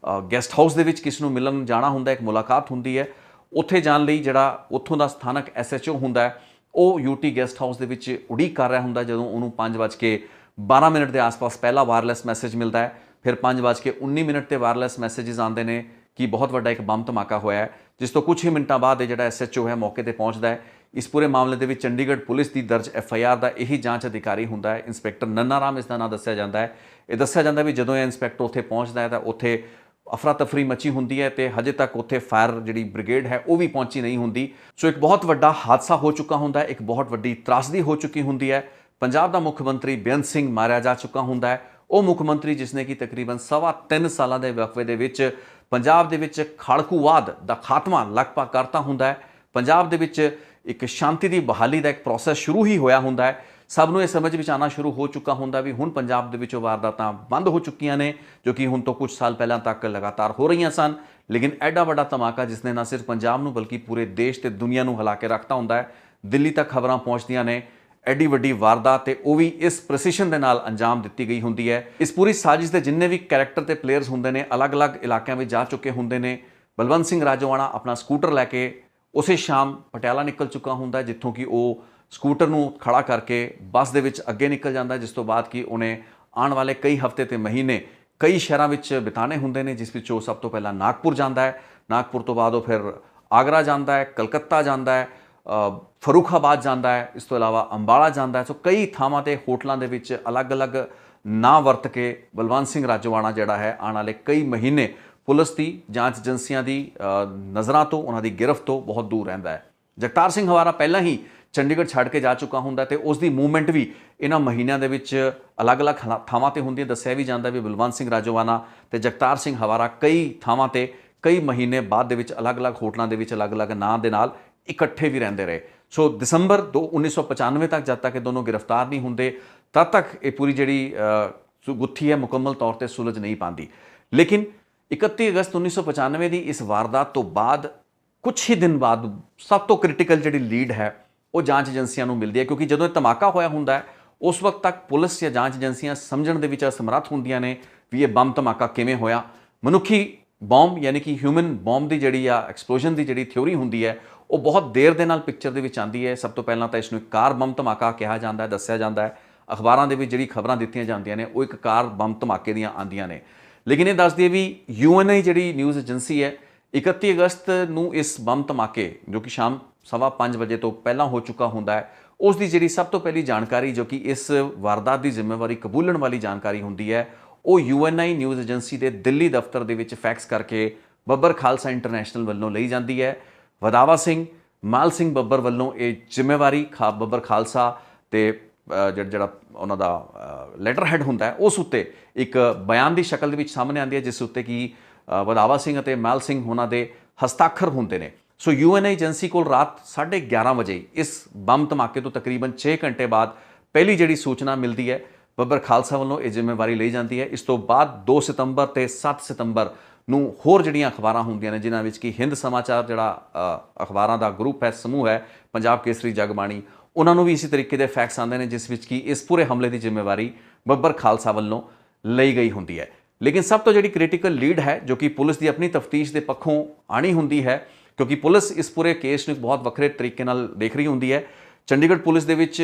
ਗੈਸਟ ਹਾਊਸ ਦੇ ਵਿੱਚ ਕਿਸ ਨੂੰ ਮਿਲਣ ਜਾਣਾ ਹੁੰਦਾ, ਇੱਕ ਮੁਲਾਕਾਤ ਹੁੰਦੀ ਹੈ। ਉੱਥੇ ਜਾਣ ਲਈ ਜਿਹੜਾ ਉੱਥੋਂ ਦਾ ਸਥਾਨਕ SHO ਹੁੰਦਾ ਹੈ, ਉਹ ਯੂਟੀ ਗੈਸਟ ਹਾਊਸ ਦੇ ਵਿੱਚ ਉਡੀਕ ਕਰ ਰਿਹਾ ਹੁੰਦਾ ਜਦੋਂ ਉਹਨੂੰ 5:12 ਦੇ ਆਸ-ਪਾਸ ਪਹਿਲਾ ਵਾਇਰਲੈਸ ਮੈਸੇਜ ਮਿਲਦਾ ਹੈ। ਫਿਰ 5:19 ਤੇ ਵਾਇਰਲੈਸ ਮੈਸੇजेस ਆਉਂਦੇ ਨੇ ਕਿ ਬਹੁਤ ਵੱਡਾ ਇੱਕ ਬੰਬ ਧਮਾਕਾ ਹੋਇਆ ਹੈ, ਜਿਸ ਤੋਂ ਕੁਝ ਹੀ ਮਿੰਟਾਂ ਬਾਅਦ ਇਹ ਜਿਹੜਾ SHO ਹੈ ਮੌਕੇ ਤੇ ਪਹੁੰਚਦਾ ਹੈ। ਇਸ ਪੂਰੇ ਮਾਮਲੇ ਦੇ ਵਿੱਚ ਚੰਡੀਗੜ੍ਹ ਪੁਲਿਸ ਦੀ ਦਰਜ FIR ਦਾ ਇਹੀ ਜਾਂਚ ਅਧਿਕਾਰੀ ਹੁੰਦਾ ਹੈ, ਇੰਸਪੈਕਟਰ ਨੰਨਾ ਰਾਮ ਇਸ ਦਾ ਨਾਂ ਦੱਸਿਆ ਜਾਂਦਾ ਹੈ। ਇਹ ਦੱਸਿਆ ਜਾਂਦਾ ਵੀ ਜਦੋਂ ਇਹ ਇੰਸਪੈਕਟਰ ਉੱਥੇ ਪਹੁੰਚਦਾ ਹੈ ਤਾਂ ਉੱਥੇ ਅਫਰਾ ਤਫਰੀ ਮਚੀ ਹੁੰਦੀ ਹੈ ਤੇ ਹਜੇ ਤੱਕ ਉੱਥੇ ਫਾਇਰ ਜਿਹੜੀ ਬ੍ਰਿਗੇਡ ਹੈ ਉਹ ਵੀ ਪਹੁੰਚੀ ਨਹੀਂ ਹੁੰਦੀ। ਸੋ ਇੱਕ ਬਹੁਤ ਵੱਡਾ ਹਾਦਸਾ ਹੋ ਚੁੱਕਾ ਹੁੰਦਾ ਹੈ, ਇੱਕ ਬਹੁਤ ਵੱਡੀ ਤਰਾਸਦੀ ਹੋ ਚੁੱਕੀ ਹੁੰਦੀ ਹੈ। ਪੰਜਾਬ ਦਾ ਮੁੱਖ ਮੰਤਰੀ ਬੇਅੰਤ ਸਿੰਘ ਮਾਰਿਆ ਜਾ ਚੁੱਕਾ ਹੁੰਦਾ ਹੈ। ਉਹ ਮੁੱਖ ਮੰਤਰੀ ਜਿਸ ਨੇ ਕਿ ਤਕਰੀਬਨ 3.25 ਸਾਲਾਂ ਦੇ ਵਕਫੇ ਦੇ ਵਿੱਚ ਪੰਜਾਬ ਦੇ ਵਿੱਚ ਖਾੜਕੂਵਾਦ ਦਾ ਖਾਤਮਾ ਲਗਭਗ ਕਰਤਾ ਹੁੰਦਾ ਹੈ। ਪੰਜਾਬ ਦੇ ਵਿੱਚ ਇੱਕ ਸ਼ਾਂਤੀ ਦੀ ਬਹਾਲੀ ਦਾ ਇੱਕ ਪ੍ਰੋਸੈਸ ਸ਼ੁਰੂ ਹੀ ਹੋਇਆ ਹੁੰਦਾ ਹੈ। ਸਭ ਨੂੰ ਇਹ ਸਮਝ ਵਿੱਚ ਆਉਣਾ ਸ਼ੁਰੂ ਹੋ ਚੁੱਕਾ ਹੁੰਦਾ ਵੀ ਹੁਣ ਪੰਜਾਬ ਦੇ ਵਿੱਚੋਂ ਵਾਰਦਾਤਾਂ ਬੰਦ ਹੋ ਚੁੱਕੀਆਂ ਨੇ, ਜੋ ਕਿ ਹੁਣ ਤੋਂ ਕੁਝ ਸਾਲ ਪਹਿਲਾਂ ਤੱਕ ਲਗਾਤਾਰ ਹੋ ਰਹੀਆਂ ਸਨ। ਲੇਕਿਨ ਐਡਾ ਵੱਡਾ ਧਮਾਕਾ ਜਿਸ ਨੇ ਨਾ ਸਿਰਫ ਪੰਜਾਬ ਨੂੰ ਬਲਕਿ ਪੂਰੇ ਦੇਸ਼ ਤੇ ਦੁਨੀਆ ਨੂੰ ਹਿਲਾ ਕੇ ਰੱਖਤਾ ਹੁੰਦਾ ਹੈ। ਦਿੱਲੀ ਤੱਕ ਖਬਰਾਂ ਪਹੁੰਚਦੀਆਂ ਨੇ, ਐਡੀ ਵੱਡੀ ਵਾਰਦਾਤ ਤੇ ਉਹ ਵੀ ਇਸ ਪ੍ਰੈਸੀਸ਼ਨ ਦੇ ਨਾਲ ਅੰਜਾਮ ਦਿੱਤੀ ਗਈ ਹੁੰਦੀ ਹੈ। ਇਸ ਪੂਰੀ ਸਾਜ਼ਿਸ਼ ਦੇ ਜਿੰਨੇ ਵੀ ਕੈਰੈਕਟਰ ਤੇ ਪਲੇਅਰਸ ਹੁੰਦੇ ਨੇ ਅਲੱਗ-ਅਲੱਗ ਇਲਾਕਿਆਂ ਵਿੱਚ ਜਾ ਚੁੱਕੇ ਹੁੰਦੇ ਨੇ। ਬਲਵੰਤ ਸਿੰਘ ਰਾਜੋਆਣਾ ਆਪਣਾ ਸਕੂਟਰ ਲੈ ਕੇ ਉਸੇ ਸ਼ਾਮ ਪਟਿਆਲਾ ਨਿਕਲ ਚੁੱਕਾ ਹੁੰਦਾ, ਜਿੱਥੋਂ ਕਿ ਉਹ ਸਕੂਟਰ ਨੂੰ ਖੜਾ ਕਰਕੇ ਬੱਸ ਦੇ ਵਿੱਚ ਅੱਗੇ ਨਿਕਲ ਜਾਂਦਾ, ਜਿਸ ਤੋਂ ਬਾਅਦ ਕਿ ਉਹਨੇ ਆਉਣ ਵਾਲੇ ਕਈ ਹਫ਼ਤੇ ਤੇ ਮਹੀਨੇ ਕਈ ਸ਼ਹਿਰਾਂ ਵਿੱਚ ਬਿਤਾਣੇ ਹੁੰਦੇ ਨੇ, ਜਿਸ ਵਿੱਚ ਉਹ ਸਭ ਤੋਂ ਪਹਿਲਾਂ ਨਾਗਪੁਰ ਜਾਂਦਾ ਹੈ। ਨਾਗਪੁਰ ਤੋਂ ਬਾਅਦ ਉਹ ਫਿਰ ਆਗਰਾ ਜਾਂਦਾ ਹੈ, ਕਲਕੱਤਾ ਜਾਂਦਾ ਹੈ, ਫਰੂਖਾਬਾਦ ਜਾਂਦਾ ਹੈ, ਇਸ ਤੋਂ ਇਲਾਵਾ ਅੰਬਾਲਾ ਜਾਂਦਾ ਹੈ। ਸੋ ਕਈ ਥਾਵਾਂ ਤੇ ਹੋਟਲਾਂ ਦੇ ਵਿੱਚ ਅਲੱਗ-ਅਲੱਗ ਨਾਂ ਵਰਤ ਕੇ ਬਲਵੰਤ ਸਿੰਘ ਰਾਜੋਆਣਾ ਜਿਹੜਾ ਹੈ ਆਉਣ ਵਾਲੇ ਕਈ ਮਹੀਨੇ ਪੁਲਿਸ ਦੀ ਜਾਂਚ ਏਜੰਸੀਆਂ ਦੀ ਨਜ਼ਰਾਂ ਤੋਂ, ਉਹਨਾਂ ਦੀ ਗਿਰਫਤ ਤੋਂ ਬਹੁਤ ਦੂਰ ਰਹਿੰਦਾ ਹੈ। ਜਗਤਾਰ ਸਿੰਘ ਹਵਾਰਾ ਪਹਿਲਾਂ ਹੀ ਚੰਡੀਗੜ੍ਹ ਛੱਡ ਕੇ ਜਾ ਚੁੱਕਾ ਹੁੰਦਾ ਤੇ ਉਸ ਦੀ ਮੂਵਮੈਂਟ ਵੀ ਇਹਨਾਂ ਮਹੀਨਿਆਂ ਦੇ ਵਿੱਚ ਅਲੱਗ-ਅਲੱਗ ਥਾਵਾਂ ਤੇ ਹੁੰਦੀ ਹੈ। ਦੱਸਿਆ ਵੀ ਜਾਂਦਾ ਵੀ ਬਲਵੰਤ ਸਿੰਘ ਰਾਜੋਆਣਾ ਤੇ ਜਗਤਾਰ ਸਿੰਘ ਹਵਾਰਾ ਕਈ ਥਾਵਾਂ ਤੇ ਕਈ ਮਹੀਨੇ ਬਾਅਦ ਦੇ ਵਿੱਚ ਅਲੱਗ-ਅਲੱਗ ਹੋਟਲਾਂ ਦੇ ਵਿੱਚ ਅਲੱਗ-ਅਲੱਗ ਨਾਂ ਦੇ ਨਾਲ ਇਕੱਠੇ ਵੀ ਰਹਿੰਦੇ ਰਹੇ। ਸੋ ਦਸੰਬਰ 1995 ਤੱਕ ਜਦ ਤੱਕ ਇਹ ਦੋਨੋਂ ਗ੍ਰਿਫਤਾਰ ਨਹੀਂ ਹੁੰਦੇ, ਤਦ ਤੱਕ ਇਹ ਪੂਰੀ ਜਿਹੜੀ ਗੁੱਥੀ ਹੈ ਮੁਕੰਮਲ ਤੌਰ ਤੇ ਸੁਲਝ ਨਹੀਂ ਪਾਉਂਦੀ। ਲੇਕਿਨ 31 ਅਗਸਤ 1995 ਦੀ ਇਸ ਵਾਰਦਾਤ ਤੋਂ ਬਾਅਦ ਕੁਝ ਹੀ ਦਿਨ ਬਾਅਦ ਸਭ ਤੋਂ ਕ੍ਰਿਟੀਕਲ ਜਿਹੜੀ ਲੀਡ ਹੈ ਉਹ ਜਾਂਚ ਏਜੰਸੀਆਂ ਨੂੰ ਮਿਲਦੀ ਹੈ, ਕਿਉਂਕਿ ਜਦੋਂ ਇਹ ਧਮਾਕਾ ਹੋਇਆ ਹੁੰਦਾ ਹੈ ਉਸ ਵਕਤ ਤੱਕ ਪੁਲਿਸ ਜਾਂ ਜਾਂਚ ਏਜੰਸੀਆਂ ਸਮਝਣ ਦੇ ਵਿੱਚ ਅਸਮਰੱਥ ਹੁੰਦੀਆਂ ਨੇ ਵੀ ਇਹ ਬੰਬ ਧਮਾਕਾ ਕਿਵੇਂ ਹੋਇਆ। ਮਨੁੱਖੀ ਬੰਬ ਯਾਨੀ ਕਿ ਹਿਊਮਨ ਬੰਬ ਦੀ ਜਿਹੜੀ ਆ ਐਕਸਪਲੋਜਨ ਦੀ ਜਿਹੜੀ ਥਿਊਰੀ ਹੁੰਦੀ ਹੈ ਉਹ ਬਹੁਤ ਦੇਰ ਦੇ ਨਾਲ ਪਿਕਚਰ ਦੇ ਵਿੱਚ ਆਉਂਦੀ ਹੈ। ਸਭ ਤੋਂ ਪਹਿਲਾਂ ਤਾਂ ਇਸ ਨੂੰ ਇੱਕ ਕਾਰ ਬੰਬ ਧਮਾਕਾ ਕਿਹਾ ਜਾਂਦਾ ਹੈ, ਦੱਸਿਆ ਜਾਂਦਾ ਹੈ। ਅਖਬਾਰਾਂ ਦੇ ਵਿੱਚ ਜਿਹੜੀ ਖਬਰਾਂ ਦਿੱਤੀਆਂ ਜਾਂਦੀਆਂ ਨੇ ਉਹ ਇੱਕ ਕਾਰ ਬੰਬ ਧਮਾਕੇ ਦੀਆਂ ਆਉਂਦੀਆਂ ਨੇ। ਲੇਕਿਨ ਇਹ ਦੱਸਦੀ ਹੈ ਵੀ UNI ਜਿਹੜੀ ਨਿਊਜ਼ ਏਜੰਸੀ ਹੈ 31 ਅਗਸਤ ਨੂੰ ਇਸ ਬੰਬ ਧਮਾਕੇ ਜੋ ਕਿ ਸ਼ਾਮ 5:15 ਵਜੇ ਤੋਂ ਪਹਿਲਾਂ ਹੋ ਚੁੱਕਾ ਹੁੰਦਾ ਹੈ, ਉਸ ਦੀ ਜਿਹੜੀ ਸਭ ਤੋਂ ਪਹਿਲੀ ਜਾਣਕਾਰੀ ਜੋ ਕਿ ਇਸ ਵਾਰਦਾਤ ਦੀ ਜ਼ਿੰਮੇਵਾਰੀ ਕਬੂਲਣ ਵਾਲੀ ਜਾਣਕਾਰੀ ਹੁੰਦੀ ਹੈ ਉਹ UNI ਨਿਊਜ਼ ਏਜੰਸੀ ਦੇ ਦਿੱਲੀ ਦਫ਼ਤਰ ਦੇ ਵਿੱਚ ਫੈਕਸ ਕਰਕੇ ਬੱਬਰ ਖਾਲਸਾ ਇੰਟਰਨੈਸ਼ਨਲ ਵੱਲੋਂ ਲਈ ਜਾਂਦੀ ਹੈ। ਵਧਾਵਾ ਸਿੰਘ, ਮਾਲ ਸਿੰਘ ਬੱਬਰ ਵੱਲੋਂ ਇਹ ਜ਼ਿੰਮੇਵਾਰੀ ਬੱਬਰ ਖਾਲਸਾ ਤੇ ਜਿਹੜਾ ਉਹਨਾਂ ਦਾ ਲੈਟਰ ਹੈਡ ਹੁੰਦਾ ਹੈ ਉਸ ਉੱਤੇ ਇੱਕ ਬਿਆਨ ਦੀ ਸ਼ਕਲ ਦੇ ਵਿੱਚ ਸਾਹਮਣੇ ਆਉਂਦੀ ਹੈ, ਜਿਸ ਉੱਤੇ ਕਿ ਵਧਾਵਾ ਸਿੰਘ ਅਤੇ ਮਾਲ ਸਿੰਘ ਉਹਨਾਂ ਦੇ ਹਸਤਾਖਰ ਹੁੰਦੇ ਨੇ। ਸੋ UNI ਏਜੰਸੀ ਕੋਲ ਰਾਤ 11:30 ਵਜੇ ਇਸ ਬੰਬ ਧਮਾਕੇ ਤੋਂ ਤਕਰੀਬਨ 6 ਘੰਟੇ ਬਾਅਦ ਪਹਿਲੀ ਜਿਹੜੀ ਸੂਚਨਾ ਮਿਲਦੀ ਹੈ, ਬੱਬਰ ਖਾਲਸਾ ਵੱਲੋਂ ਇਹ ਜ਼ਿੰਮੇਵਾਰੀ ਲਈ ਜਾਂਦੀ ਹੈ। ਇਸ ਤੋਂ ਬਾਅਦ 2 ਸਤੰਬਰ ਤੇ 7 ਸਤੰਬਰ ਨੂੰ ਹੋਰ ਜਿਹੜੀਆਂ ਅਖਬਾਰਾਂ ਹੁੰਦੀਆਂ ਨੇ, ਜਿਨ੍ਹਾਂ ਵਿੱਚ ਕਿ ਹਿੰਦ ਸਮਾਚਾਰ ਜਿਹੜਾ ਅਖਬਾਰਾਂ ਦਾ ਗਰੁੱਪ ਹੈ, ਸਮੂਹ ਹੈ, ਪੰਜਾਬ ਕੇਸਰੀ, ਜਗਬਾਣੀ, ਉਹਨਾਂ ਨੂੰ ਵੀ ਇਸੇ ਤਰੀਕੇ ਦੇ ਫੈਕਸ ਆਉਂਦੇ ਨੇ ਜਿਸ ਵਿੱਚ ਕਿ ਇਸ ਪੂਰੇ ਹਮਲੇ ਦੀ ਜ਼ਿੰਮੇਵਾਰੀ ਬੱਬਰ ਖਾਲਸਾ ਵੱਲੋਂ ਲਈ ਗਈ ਹੁੰਦੀ ਹੈ। ਲੇਕਿਨ ਸਭ ਤੋਂ ਜਿਹੜੀ ਕ੍ਰਿਟੀਕਲ ਲੀਡ ਹੈ ਜੋ ਕਿ ਪੁਲਿਸ ਦੀ ਆਪਣੀ ਤਫਤੀਸ਼ ਦੇ ਪੱਖੋਂ ਆਣੀ ਹੁੰਦੀ ਹੈ, ਕਿਉਂਕਿ ਪੁਲਿਸ ਇਸ ਪੂਰੇ ਕੇਸ ਨੂੰ ਇੱਕ ਬਹੁਤ ਵੱਖਰੇ ਤਰੀਕੇ ਨਾਲ ਦੇਖ ਰਹੀ ਹੁੰਦੀ ਹੈ। ਚੰਡੀਗੜ੍ਹ ਪੁਲਿਸ ਦੇ ਵਿੱਚ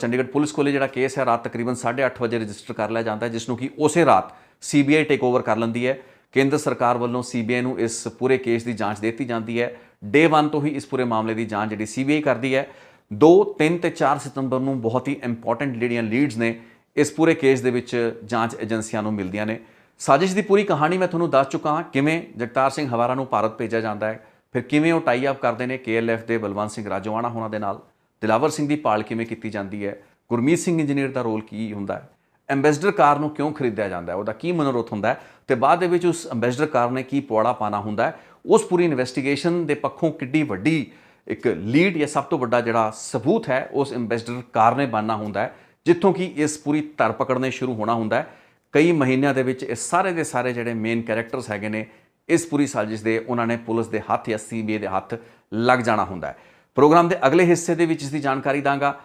ਚੰਡੀਗੜ੍ਹ ਪੁਲਿਸ ਕੋਲੇ ਜਿਹੜਾ ਕੇਸ ਹੈ ਰਾਤ ਤਕਰੀਬਨ 8:30 ਵਜੇ ਰਜਿਸਟਰ ਕਰ ਲਿਆ ਜਾਂਦਾ ਹੈ, ਜਿਸ ਨੂੰ ਕਿ ਉਸੇ ਰਾਤ CBI ਟੇਕ ਓਵਰ ਕਰ ਲੈਂਦੀ ਹੈ। ਕੇਂਦਰ ਸਰਕਾਰ ਵੱਲੋਂ CBI ਨੂੰ ਇਸ ਪੂਰੇ ਕੇਸ ਦੀ ਜਾਂਚ ਦੇ ਦਿੱਤੀ ਜਾਂਦੀ ਹੈ। ਡੇ 1 ਤੋਂ ਹੀ ਇਸ ਪੂਰੇ ਮਾਮਲੇ ਦੀ ਜਾਂਚ ਜਿਹੜੀ CBI ਕਰਦੀ ਹੈ। 2, 3 ਤੇ 4 ਸਤੰਬਰ ਨੂੰ ਬਹੁਤ ਹੀ ਇੰਪੋਰਟੈਂਟ ਜਿਹੜੀਆਂ ਲੀਡਸ ਨੇ ਇਸ ਪੂਰੇ ਕੇਸ ਦੇ ਵਿੱਚ ਜਾਂਚ ਏਜੰਸੀਆਂ ਨੂੰ ਮਿਲਦੀਆਂ ਨੇ। ਸਾਜ਼ਿਸ਼ ਦੀ ਪੂਰੀ ਕਹਾਣੀ ਮੈਂ ਤੁਹਾਨੂੰ ਦੱਸ ਚੁੱਕਾ ਹਾਂ, ਕਿਵੇਂ ਜਗਤਾਰ ਸਿੰਘ ਹਵਾਰਾ ਨੂੰ ਭਾਰਤ ਭੇਜਿਆ ਜਾਂਦਾ ਹੈ, ਫਿਰ ਕਿਵੇਂ ਉਹ ਟਾਈ ਅਪ ਕਰਦੇ ਨੇ KLF ਦੇ ਬਲਵੰਤ ਸਿੰਘ ਰਾਜੋਆਣਾ ਹੋਣਾ ਦੇ ਨਾਲ, ਦਿਲਾਵਰ ਸਿੰਘ ਦੀ ਭਾਲ ਕਿਵੇਂ ਕੀਤੀ ਜਾਂਦੀ ਹੈ, ਗੁਰਮੀਤ ਸਿੰਘ ਇੰਜੀਨੀਅਰ ਦਾ ਰੋਲ ਕੀ ਹੁੰਦਾ ਹੈ, ਐਂਬੈਸਡਰ ਕਾਰ ਨੂੰ ਕਿਉਂ ਖਰੀਦਿਆ ਜਾਂਦਾ ਹੈ, ਉਹਦਾ ਕੀ ਮਨੋਰਥ ਹੁੰਦਾ ਹੈ ਤੇ ਬਾਅਦ ਦੇ ਵਿੱਚ ਉਸ ਐਂਬੈਸਡਰ ਕਾਰ ਨੇ ਕੀ ਪੁਆੜਾ ਪਾਣਾ ਹੁੰਦਾ ਹੈ, ਉਸ ਪੂਰੀ ਇਨਵੈਸਟੀਗੇਸ਼ਨ ਦੇ ਪੱਖੋਂ ਕਿੱਡੀ ਵੱਡੀ ਇੱਕ ਲੀਡ ਜਾਂ ਸਭ ਤੋਂ ਵੱਡਾ ਜਿਹੜਾ ਸਬੂਤ ਹੈ ਉਸ ਐਂਬੈਸਡਰ ਕਾਰ ਨੇ ਬਣਨਾ ਹੁੰਦਾ ਹੈ, ਜਿੱਥੋਂ ਕਿ ਇਸ ਪੂਰੀ ਧਰ ਪਕੜਨੇ ਸ਼ੁਰੂ ਹੋਣਾ ਹੁੰਦਾ ਹੈ। ਕਈ ਮਹੀਨਿਆਂ ਦੇ ਵਿੱਚ ਇਹ ਸਾਰੇ ਦੇ ਸਾਰੇ ਜਿਹੜੇ ਮੇਨ ਕੈਰੈਕਟਰਸ ਹੈਗੇ ਨੇ ਇਸ ਪੂਰੀ ਸਾਜ਼ਿਸ਼ ਦੇ, ਉਹਨਾਂ ਨੇ ਪੁਲਿਸ ਦੇ ਹੱਥ ਜਾਂ CBI ਦੇ ਹੱਥ ਲੱਗ ਜਾਣਾ ਹੁੰਦਾ ਹੈ। ਪ੍ਰੋਗਰਾਮ ਦੇ ਅਗਲੇ ਹਿੱਸੇ ਦੇ ਵਿੱਚ ਇਸ ਦੀ ਜਾਣਕਾਰੀ ਦਾਂਗਾ।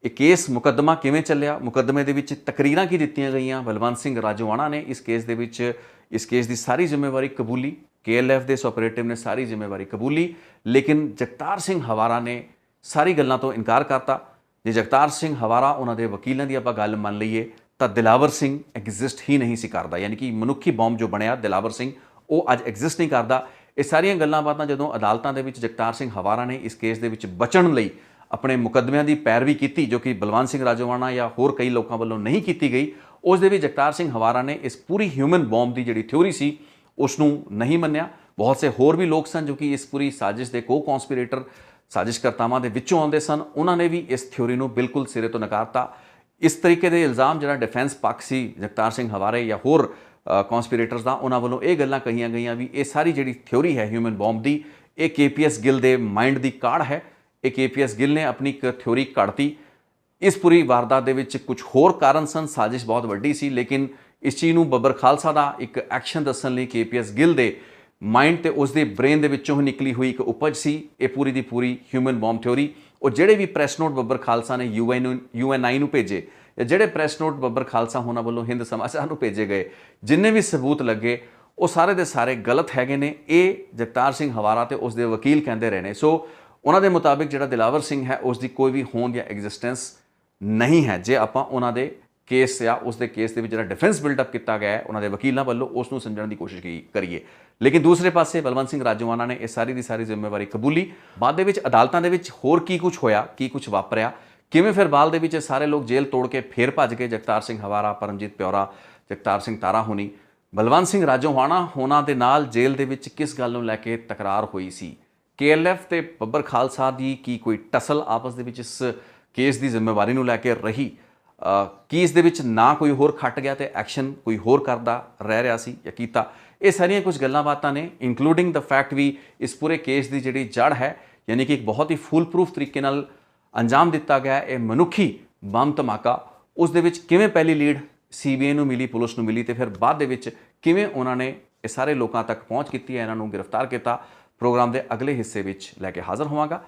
ਇਹ ਕੇਸ ਮੁਕੱਦਮਾ ਕਿਵੇਂ ਚੱਲਿਆ, ਮੁਕੱਦਮੇ ਦੇ ਵਿੱਚ ਤਕਰੀਰਾਂ ਕੀ ਦਿੱਤੀਆਂ ਗਈਆਂ, ਬਲਵੰਤ ਸਿੰਘ ਰਾਜੋਆਣਾ ਨੇ ਇਸ ਕੇਸ ਦੇ ਵਿੱਚ ਇਸ ਕੇਸ ਦੀ ਸਾਰੀ ਜ਼ਿੰਮੇਵਾਰੀ ਕਬੂਲੀ, KLF ਦੇ ਆਪਰੇਟਿਵ ਨੇ ਸਾਰੀ ਜ਼ਿੰਮੇਵਾਰੀ ਕਬੂਲੀ, ਲੇਕਿਨ ਜਗਤਾਰ ਸਿੰਘ ਹਵਾਰਾ ਨੇ ਸਾਰੀ ਗੱਲਾਂ ਤੋਂ ਇਨਕਾਰ ਕਰਤਾ। ਜੇ ਜਗਤਾਰ ਸਿੰਘ ਹਵਾਰਾ ਉਹਨਾਂ ਦੇ ਵਕੀਲਾਂ ਦੀ ਆਪਾਂ ਗੱਲ ਮੰਨ ਲਈਏ ਤਾਂ ਦਿਲਾਵਰ ਸਿੰਘ ਐਗਜ਼ਿਸਟ ਹੀ ਨਹੀਂ ਸੀ ਕਰਦਾ, ਯਾਨੀ ਕਿ ਮਨੁੱਖੀ ਬੰਬ ਜੋ ਬਣਿਆ ਦਿਲਾਵਰ ਸਿੰਘ ਉਹ ਅੱਜ ਐਗਜ਼ਿਸਟ ਨਹੀਂ ਕਰਦਾ। ਇਹ ਸਾਰੀਆਂ ਗੱਲਾਂ ਬਾਤਾਂ ਜਦੋਂ ਅਦਾਲਤਾਂ ਦੇ ਵਿੱਚ ਜਗਤਾਰ ਸਿੰਘ ਹਵਾਰਾ ਨੇ ਇਸ ਕੇਸ ਦੇ ਵਿੱਚ ਬਚਣ ਲਈ ਆਪਣੇ ਮੁਕੱਦਮਿਆਂ ਦੀ ਪੈਰਵੀ ਕੀਤੀ, ਜੋ ਕਿ ਬਲਵੰਤ ਸਿੰਘ ਰਾਜੋਆਣਾ ਜਾਂ ਹੋਰ ਕਈ ਲੋਕਾਂ ਵੱਲੋਂ ਨਹੀਂ ਕੀਤੀ ਗਈ, ਉਸ ਦੇ ਵਿੱਚ ਜਗਤਾਰ ਸਿੰਘ ਹਵਾਰਾ ਨੇ ਇਸ ਪੂਰੀ ਹਿਊਮਨ ਬੰਬ ਦੀ ਜਿਹੜੀ ਥਿਊਰੀ ਸੀ ਉਸ ਨੂੰ ਨਹੀਂ ਮੰਨਿਆ। ਬਹੁਤ ਸੇ ਹੋਰ ਵੀ ਲੋਕ ਸਨ ਜੋ ਕਿ ਇਸ ਪੂਰੀ ਸਾਜ਼ਿਸ਼ ਦੇ ਕੋ-ਕੌਂਸਪੀਰੇਟਰ ਸਾਜ਼ਿਸ਼ਕਰਤਾਵਾਂ ਦੇ ਵਿੱਚੋਂ ਆਉਂਦੇ ਸਨ, ਉਹਨਾਂ ਨੇ ਵੀ ਇਸ ਥਿਊਰੀ ਨੂੰ ਬਿਲਕੁਲ ਸਿਰੇ ਤੋਂ ਨਕਾਰਤਾ। ਇਸ ਤਰੀਕੇ ਦੇ ਇਲਜ਼ਾਮ ਜਿਹੜਾ ਡਿਫੈਂਸ ਪੱਖ ਸੀ ਜਗਤਾਰ ਸਿੰਘ ਹਵਾਰੇ ਜਾਂ ਹੋਰ ਕੌਂਸਪੀਰੇਟਰਸ ਦਾ, ਉਹਨਾਂ ਵੱਲੋਂ ਇਹ ਗੱਲਾਂ ਕਹੀਆਂ ਗਈਆਂ ਵੀ ਇਹ ਸਾਰੀ ਜਿਹੜੀ ਥਿਊਰੀ ਹੈ ਹਿਊਮਨ ਬੰਬ ਦੀ, ਇਹ KPS ਗਿੱਲ ਦੇ ਮਾਈਂਡ ਦੀ ਕਾਢ ਹੈ। ਇਹ KPS ਗਿੱਲ ਨੇ ਆਪਣੀ ਇੱਕ ਥਿਊਰੀ ਘੜਤੀ। ਇਸ ਪੂਰੀ ਵਾਰਦਾਤ ਦੇ ਵਿੱਚ ਕੁਝ ਹੋਰ ਕਾਰਨ ਸਨ, ਸਾਜ਼ਿਸ਼ ਬਹੁਤ ਵੱਡੀ ਸੀ, ਲੇਕਿਨ ਇਸ ਚੀਜ਼ ਨੂੰ ਬੱਬਰ ਖਾਲਸਾ ਦਾ ਇੱਕ ਐਕਸ਼ਨ ਦੱਸਣ ਲਈ KPS ਗਿੱਲ ਦੇ ਮਾਈਂਡ ਤੇ ਉਸ ਦੇ ਬ੍ਰੇਨ ਦੇ ਵਿੱਚੋਂ ਹੀ ਨਿਕਲੀ ਹੋਈ ਇੱਕ ਉਪਜ ਸੀ ਇਹ ਪੂਰੀ ਦੀ ਪੂਰੀ ਹਿਊਮਨ ਬੰਬ ਥਿਊਰੀ। ਉਹ ਜਿਹੜੇ ਵੀ ਪ੍ਰੈਸ ਨੋਟ ਬੱਬਰ ਖਾਲਸਾ ਨੇ UNI ਨੂੰ ਭੇਜੇ, ਜਾਂ ਜਿਹੜੇ ਪ੍ਰੈਸ ਨੋਟ ਬੱਬਰ ਖਾਲਸਾ ਹੋਣਾ ਵੱਲੋਂ ਹਿੰਦ ਸਮਾਚਾਰ ਨੂੰ ਭੇਜੇ ਗਏ, ਜਿੰਨੇ ਵੀ ਸਬੂਤ ਲੱਗੇ ਉਹ ਸਾਰੇ ਦੇ ਸਾਰੇ ਗਲਤ ਹੈਗੇ ਨੇ। ਇਹ ਜਗਤਾਰ ਸਿੰਘ ਹਵਾਰਾ ਤੇ ਉਸ ਦੇ ਵਕੀਲ ਕਹਿੰਦੇ ਰਹੇ ਨੇ। ਸੋ ਉਹਨਾਂ ਦੇ ਮੁਤਾਬਿਕ ਜਿਹੜਾ ਦਿਲਾਵਰ ਸਿੰਘ ਹੈ ਉਸ ਦੀ ਕੋਈ ਵੀ ਹੋਂਦ ਜਾਂ ਐਗਜ਼ਿਸਟੈਂਸ ਨਹੀਂ ਹੈ। ਜੇ ਆਪਾਂ ਉਹਨਾਂ ਦੇ ਕੇਸ ਜਾਂ ਉਸ ਦੇ ਕੇਸ ਦੇ ਵਿੱਚ ਜਿਹੜਾ ਡਿਫੈਂਸ ਬਿਲਡਅਪ ਕੀਤਾ ਗਿਆ ਹੈ ਉਹਨਾਂ ਦੇ ਵਕੀਲਾਂ ਵੱਲੋਂ ਉਸ ਨੂੰ ਸਮਝਣ ਦੀ ਕੋਸ਼ਿਸ਼ ਕਰੀਏ, ਲੇਕਿਨ ਦੂਸਰੇ ਪਾਸੇ ਬਲਵੰਤ ਸਿੰਘ ਰਾਜੋਆਣਾ ਨੇ ਇਹ ਸਾਰੀ ਦੀ ਸਾਰੀ ਜ਼ਿੰਮੇਵਾਰੀ ਕਬੂਲੀ। ਬਾਅਦ ਦੇ ਵਿੱਚ ਅਦਾਲਤਾਂ ਦੇ ਵਿੱਚ ਹੋਰ ਕੀ ਕੁਝ ਹੋਇਆ, ਕੀ ਕੁਝ ਵਾਪਰਿਆ, ਕਿਵੇਂ ਫਿਰ ਬਾਲ ਦੇ ਵਿੱਚ ਸਾਰੇ ਲੋਕ ਜੇਲ੍ਹ ਤੋੜ ਕੇ ਫੇਰ ਭੱਜ ਗਏ, ਜਗਤਾਰ ਸਿੰਘ ਹਵਾਰਾ, ਪਰਮਜੀਤ ਪਿਉਰਾ, ਜਗਤਾਰ ਸਿੰਘ ਤਾਰਾ ਹੋਣੀ, ਬਲਵੰਤ ਸਿੰਘ ਰਾਜੋਆਣਾ ਹੋਣਾ ਦੇ ਨਾਲ ਜੇਲ੍ਹ ਦੇ ਵਿੱਚ ਕਿਸ ਗੱਲ ਨੂੰ ਲੈ ਕੇ ਤਕਰਾਰ ਹੋਈ ਸੀ, KLF ਤੇ ਬੱਬਰ ਖਾਲਸਾ ਦੀ ਕੀ ਕੋਈ ਟਸਲ ਆਪਸ ਦੇ ਵਿੱਚ ਇਸ ਕੇਸ ਦੀ ਜ਼ਿੰਮੇਵਾਰੀ ਨੂੰ ਲੈ ਕੇ ਰਹੀ, ਕੀ ਇਸ ਦੇ ਵਿੱਚ ਨਾ ਕੋਈ ਹੋਰ ਖੱਟ ਗਿਆ ਤੇ ਐਕਸ਼ਨ ਕੋਈ ਹੋਰ ਕਰਦਾ ਰਹਿ ਰਿਹਾ ਸੀ ਜਾਂ ਕੀਤਾ। ਇਹ ਸਾਰੀਆਂ ਕੁਝ ਗੱਲਾਂ ਬਾਤਾਂ ਨੇ, ਇਨਕਲੂਡਿੰਗ ਦ ਫੈਕਟ ਵੀ ਇਸ ਪੂਰੇ ਕੇਸ ਦੀ ਜਿਹੜੀ ਜੜ ਹੈ, ਯਾਨੀ ਕਿ ਇੱਕ ਬਹੁਤ ਹੀ ਫੁੱਲ ਪ੍ਰੂਫ ਤਰੀਕੇ ਨਾਲ ਅੰਜਾਮ ਦਿੱਤਾ ਗਿਆ ਇਹ ਮਨੁੱਖੀ ਬੰਬ ਧਮਾਕਾ, ਉਸ ਦੇ ਵਿੱਚ ਕਿਵੇਂ ਪਹਿਲੀ ਲੀਡ CBI ਨੂੰ ਮਿਲੀ, ਪੁਲਿਸ ਨੂੰ ਮਿਲੀ, ਤੇ ਫਿਰ ਬਾਅਦ ਦੇ ਵਿੱਚ ਕਿਵੇਂ ਉਹਨਾਂ ਨੇ ਇਹ ਸਾਰੇ ਲੋਕਾਂ ਤੱਕ ਪਹੁੰਚ ਕੀਤੀ ਹੈ, ਇਹਨਾਂ ਨੂੰ ਗ੍ਰਿਫਤਾਰ ਕੀਤਾ। ਪ੍ਰੋਗਰਾਮ ਦੇ ਅਗਲੇ ਹਿੱਸੇ ਵਿੱਚ ਲੈ ਕੇ ਹਾਜ਼ਰ ਹੋਵਾਂਗਾ।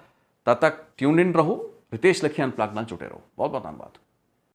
ਤਦ ਤੱਕ ਟਿਊਨ ਇਨ ਰਹੋ, ਰਿਤੇਸ਼ ਲਖੀ ਅਨਪਲੱਗ ਨਾਲ ਜੁੜੇ ਰਹੋ। ਬਹੁਤ ਬਹੁਤ ਧੰਨਵਾਦ।